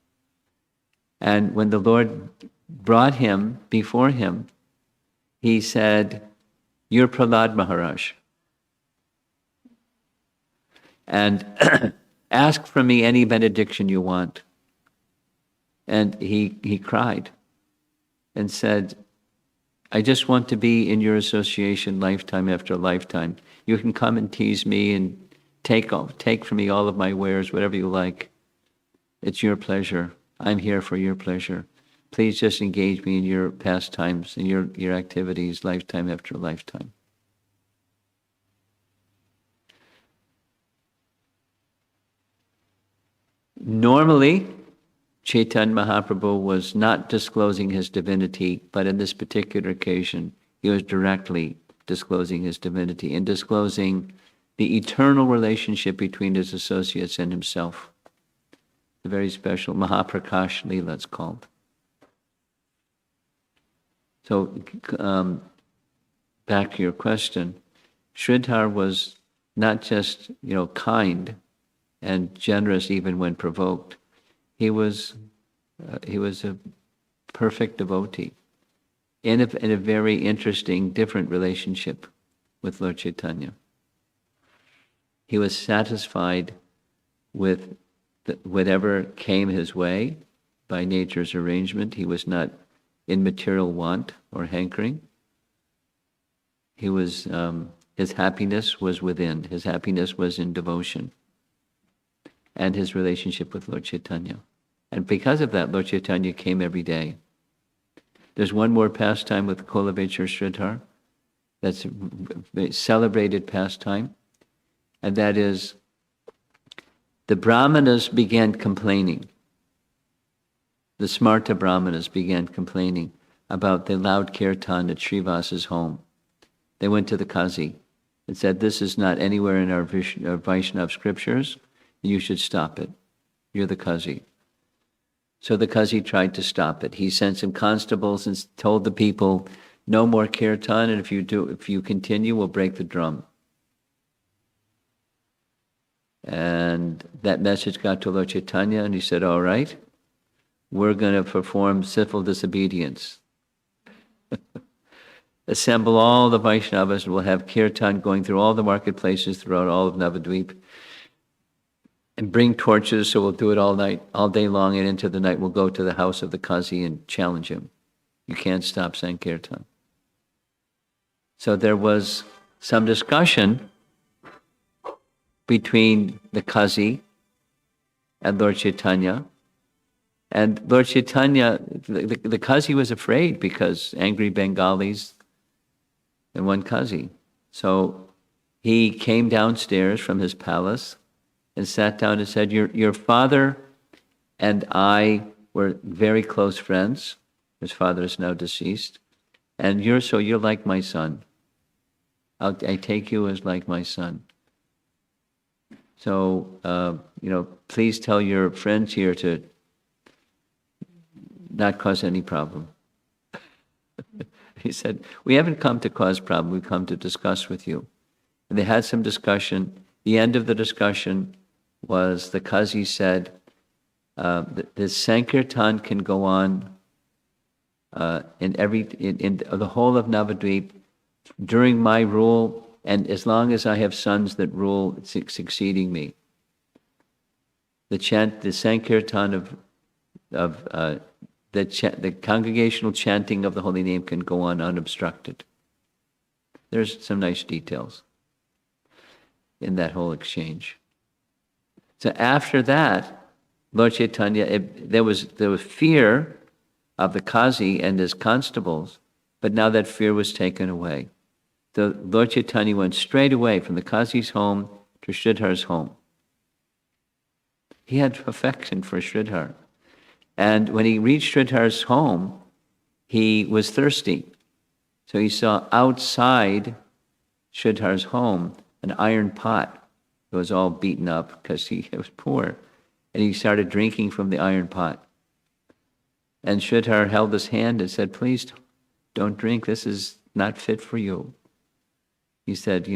And when the Lord brought him before him, he said, "You're Prahlad Maharaj. And ask from me any benediction you want." And he cried and said, "I just want to be in your association lifetime after lifetime. You can come and tease me and take from me all of my wares, whatever you like. It's your pleasure. I'm here for your pleasure. Please just engage me in your pastimes and your activities lifetime after lifetime." Normally, Chaitanya Mahaprabhu was not disclosing his divinity, but in this particular occasion, he was directly disclosing his divinity and disclosing the eternal relationship between his associates and himself. A very special Mahaprakash Leela, it's called. So, back to your question, Sridhar was not just, kind and generous even when provoked. He was a perfect devotee in a very interesting, different relationship with Lord Chaitanya. He was satisfied with whatever came his way by nature's arrangement. He was not in material want or hankering. He was his happiness was within. His happiness was in devotion and his relationship with Lord Chaitanya. And because of that, Lord Chaitanya came every day. There's one more pastime with Kolavechar Sridhar that's a celebrated pastime, and that is the Brahmanas began complaining. The Smarta Brahmanas began complaining about the loud kirtan at Srivasa's home. They went to the Kazi and said, "This is not anywhere in our Vaishnava scriptures. You should stop it. You're the Kazi." So the Kazi tried to stop it. He sent some constables and told the people, "No more kirtan, and if you continue, we'll break the drum." And that message got to Lord Chaitanya, and he said, "All right, we're going to perform civil disobedience. Assemble all the Vaishnavas, and we'll have kirtan going through all the marketplaces throughout all of Navadvip. And bring torches, so we'll do it all night, all day long, and into the night we'll go to the house of the Kazi and challenge him. You can't stop Sankirtan." So there was some discussion between the Kazi and Lord Chaitanya. And Lord Chaitanya, the Kazi was afraid because angry Bengalis and one Kazi. So he came downstairs from his palace and sat down and said, your father and I were very close friends. His father is now deceased. And you're like my son. I take you as like my son. So, please tell your friends here to not cause any problem. He said, "We haven't come to cause problem, we've come to discuss with you." And they had some discussion. The end of the discussion was the Kazi said, the Sankirtan can go on in the whole of Navadvip during my rule, and as long as I have sons that rule succeeding me. The Sankirtan the congregational chanting of the holy name can go on unobstructed. There's some nice details in that whole exchange. So after that, Lord Chaitanya, there was fear of the Kazi and his constables, but now that fear was taken away. The Lord Chaitanya went straight away from the Kazi's home to Sridhar's home. He had affection for Sridhar. And when he reached Sridhar's home, he was thirsty. So he saw outside Sridhar's home an iron pot. It was all beaten up because he was poor. And he started drinking from the iron pot. And Sridhar held his hand and said, "Please don't drink. This is not fit for you." He said,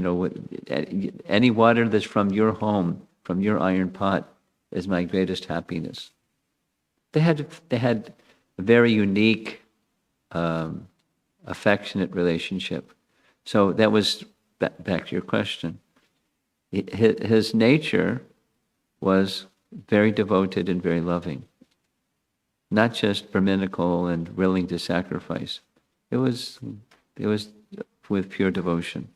any water that's from your home, from your iron pot, is my greatest happiness. They had a very unique affectionate relationship. So that was, back to your question, his nature was very devoted and very loving. Not just Brahminical and willing to sacrifice. It was with pure devotion.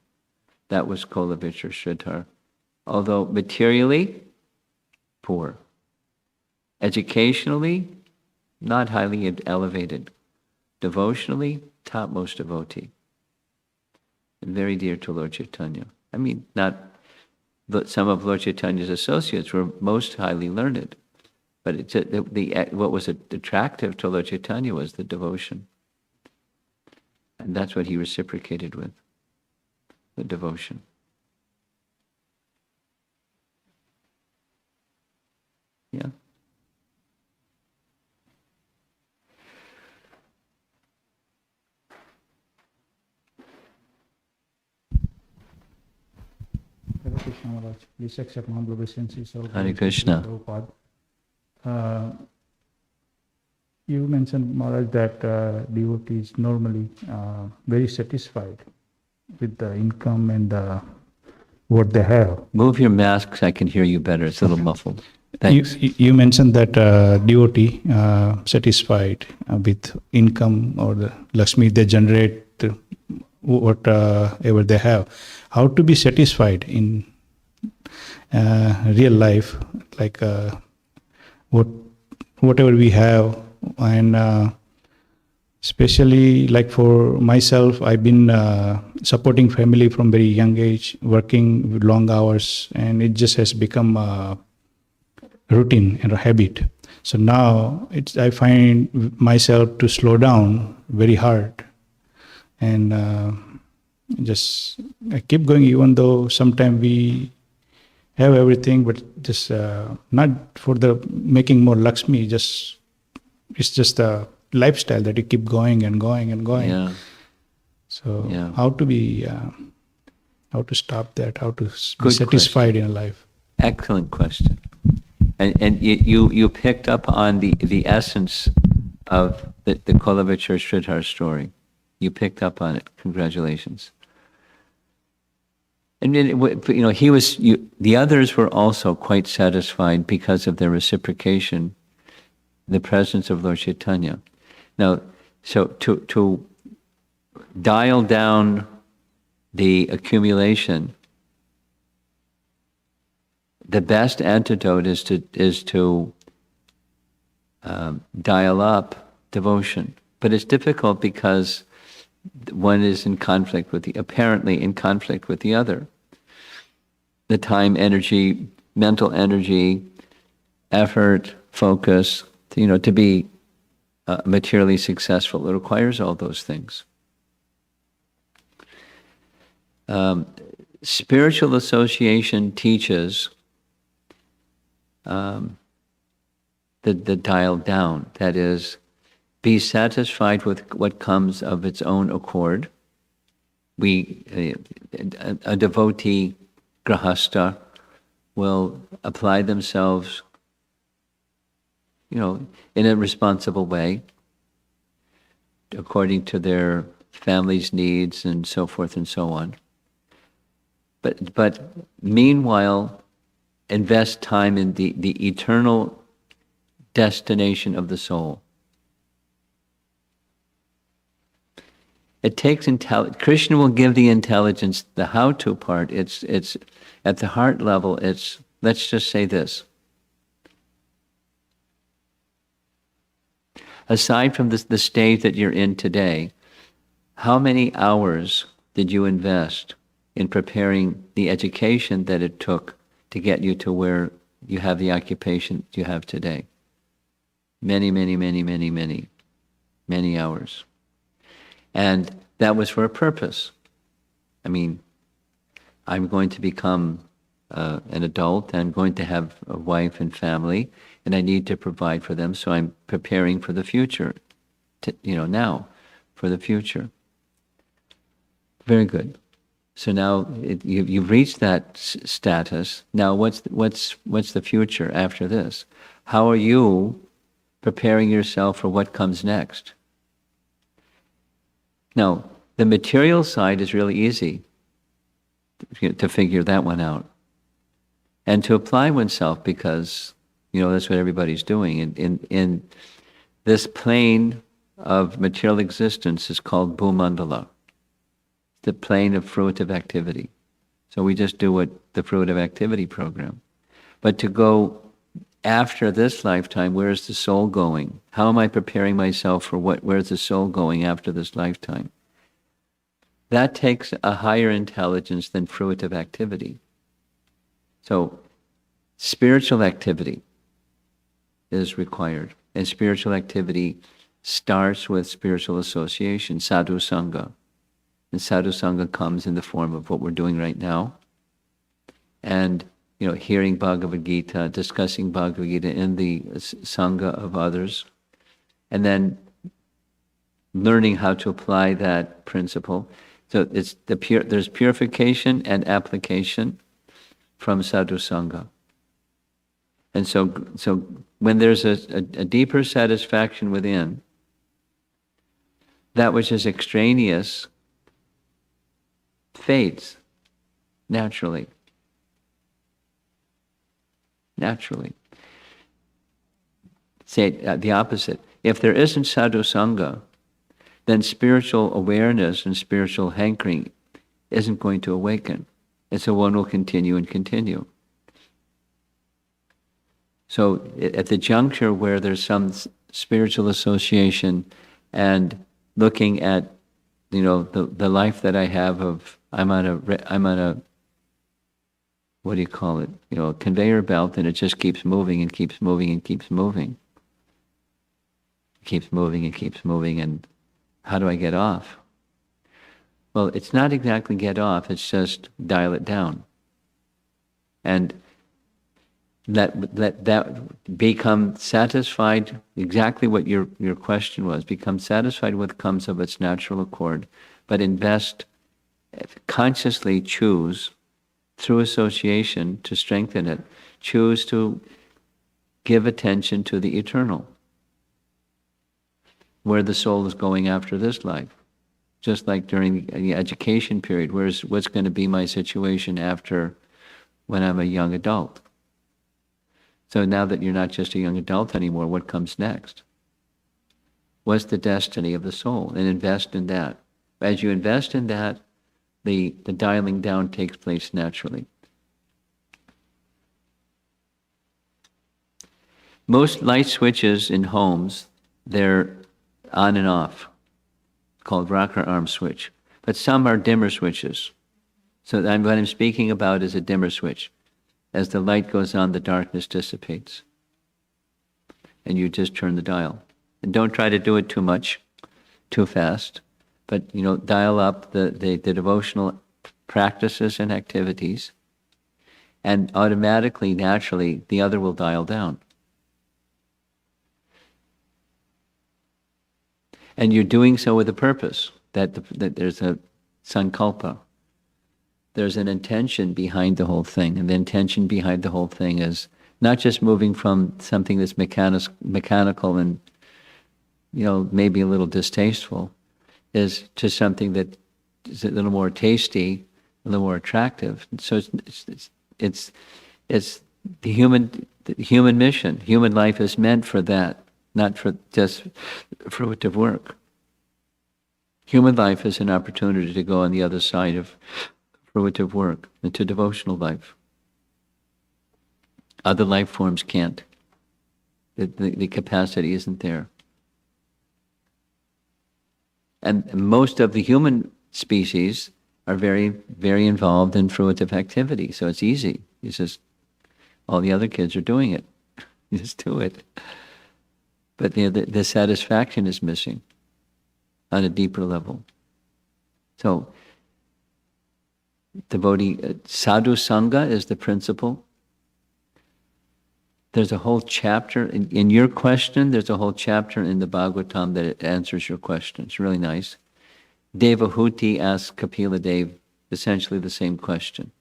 That was Kolovich or Sridhar. Although materially, poor. Educationally, not highly elevated. Devotionally, topmost devotee. And very dear to Lord Caitanya. I mean, some of Lord Chaitanya's associates were most highly learned. But what was attractive to Lord Caitanya was the devotion. And that's what he reciprocated with, the devotion. Yeah. Hare Krishna Maharaj. Please accept my humble obeisances. Hare Krishna. Prabhupada. You mentioned, Maharaj, that devotees normally very satisfied with the income and what they have. Move your mask so I can hear you better. It's a little muffled. Thanks. You mentioned that devotee satisfied with income or the Lakshmi they generate, whatever they have. How to be satisfied in real life, like whatever we have, and especially like for myself, I've been supporting family from very young age, working with long hours, and it just has become a routine and a habit. So now I find myself to slow down very hard, and I keep going, even though sometimes we have everything, but just not for the making more Lakshmi. It's just a lifestyle that you keep going and going and going. Yeah. So Yeah. how to stop that? How to be Good satisfied in life? Excellent question. And you picked up on the essence of the Kolovich or Sridhar story. You picked up on it. Congratulations. And the others were also quite satisfied because of their reciprocation, the presence of Lord Caitanya. Now, so to dial down the accumulation, the best antidote is to dial up devotion. But it's difficult because one is apparently in conflict with the other. The time, energy, mental energy, effort, focus, to be materially successful, it requires all those things. Spiritual association teaches the dial down, that is, be satisfied with what comes of its own accord. A devotee, grahastha, will apply themselves, in a responsible way, according to their family's needs and so forth and so on. But meanwhile, invest time in the eternal destination of the soul. It takes Krishna will give the intelligence, the how-to part. It's at the heart level. Let's just say this. Aside from the state that you're in today, how many hours did you invest in preparing the education that it took to get you to where you have the occupation you have today? Many, many, many, many, many, many hours. And that was for a purpose. I mean, I'm going to become an adult, I'm going to have a wife and family, and I need to provide for them, so I'm preparing for the future, now, for the future. Very good. So now you've reached that status. Now what's the future after this? How are you preparing yourself for what comes next? Now, the material side is really easy to figure that one out. And to apply oneself, because, that's what everybody's doing. In this plane of material existence is called Bhumandala, the plane of fruitive activity. So we just do what the fruitive activity program. But to go after this lifetime, where is the soul going? How am I preparing myself for where's the soul going after this lifetime? That takes a higher intelligence than fruitive activity. So spiritual activity is required. And spiritual activity starts with spiritual association, sadhu sangha. And sadhu sangha comes in the form of what we're doing right now. And, hearing Bhagavad Gita, discussing Bhagavad Gita in the sangha of others. And then learning how to apply that principle. So there's purification and application from sadhu sangha. And so when there's a deeper satisfaction within, that which is extraneous fades naturally. Naturally. Say the opposite. If there isn't sadhu sangha, then spiritual awareness and spiritual hankering isn't going to awaken. And so one will continue and continue. So at the juncture where there's some spiritual association and looking at, the life that I have of, I'm on a what do you call it? A conveyor belt, and it just keeps moving and keeps moving and keeps moving. It keeps moving and keeps moving, and how do I get off? Well, it's not exactly get off, it's just dial it down. And let that become satisfied, exactly what your question was, become satisfied with comes of its natural accord, but consciously choose through association to strengthen it, choose to give attention to the eternal, where the soul is going after this life. Just like during the education period, what's going to be my situation after when I'm a young adult? So now that you're not just a young adult anymore, what comes next? What's the destiny of the soul? And invest in that. As you invest in that, the dialing down takes place naturally. Most light switches in homes, they're on and off, called rocker arm switch. But some are dimmer switches. So what I'm speaking about is a dimmer switch. As the light goes on, the darkness dissipates. And you just turn the dial. And don't try to do it too much, too fast. But, dial up the devotional practices and activities, and automatically, naturally, the other will dial down. And you're doing so with a purpose, that there's a sankalpa. There's an intention behind the whole thing, and the intention behind the whole thing is not just moving from something that's mechanical and, maybe a little distasteful, is to something that is a little more tasty, a little more attractive. So it's the human mission. Human life is meant for that, not for just fruitive work. Human life is an opportunity to go on the other side of fruitive work, into devotional life. Other life forms can't. The capacity isn't there. And most of the human species are very, very involved in fruitive activity, so it's easy. It's just, all the other kids are doing it. You just do it. But the satisfaction is missing on a deeper level. So, devotee, sadhu sangha is the principle. There's a whole chapter, in your question, there's a whole chapter in the Bhagavatam that answers your question. It's really nice. Devahuti asks Kapila Dev essentially the same question.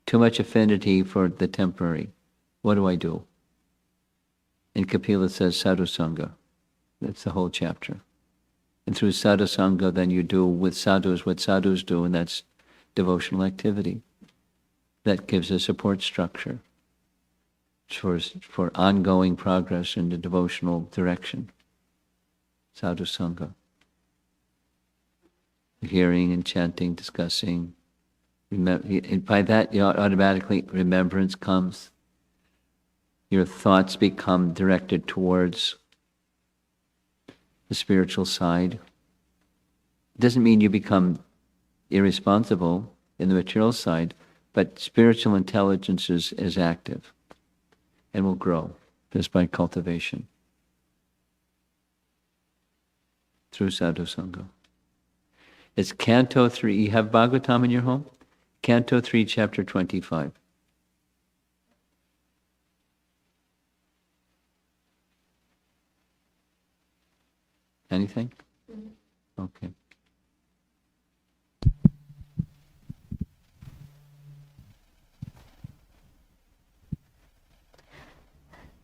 Too much affinity for the temporary. What do I do? And Kapila says sadhu sangha. That's the whole chapter. And through sadhusanga, then you do with sadhus what sadhus do, and that's devotional activity. That gives a support structure for ongoing progress in the devotional direction. Sadhusanga. Hearing and chanting, discussing. And by that, automatically remembrance comes. Your thoughts become directed towards the spiritual side. It doesn't mean you become irresponsible in the material side, but spiritual intelligence is active and will grow just by cultivation through sadhusanga. It's Canto 3. You have Bhagavatam in your home? Canto 3, Chapter 25. Anything? Okay.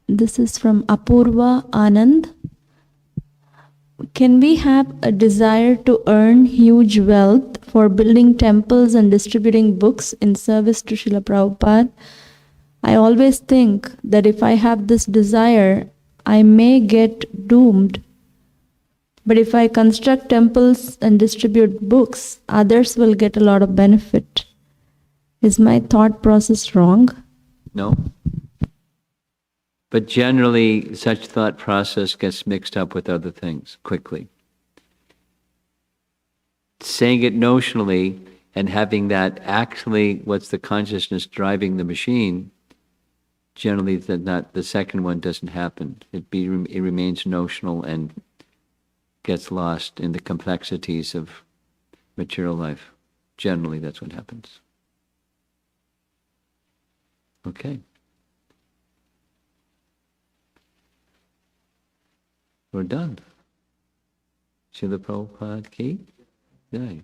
This is from Apurva Anand. Can we have a desire to earn huge wealth for building temples and distributing books in service to Srila Prabhupada? I always think that if I have this desire, I may get doomed. But if I construct temples and distribute books, others will get a lot of benefit. Is my thought process wrong? No. But generally, such thought process gets mixed up with other things quickly. Saying it notionally and having that actually, what's the consciousness driving the machine, generally the second one doesn't happen. It remains notional and gets lost in the complexities of material life. Generally, that's what happens. Okay. We're done. Srila Prabhupada ki jai.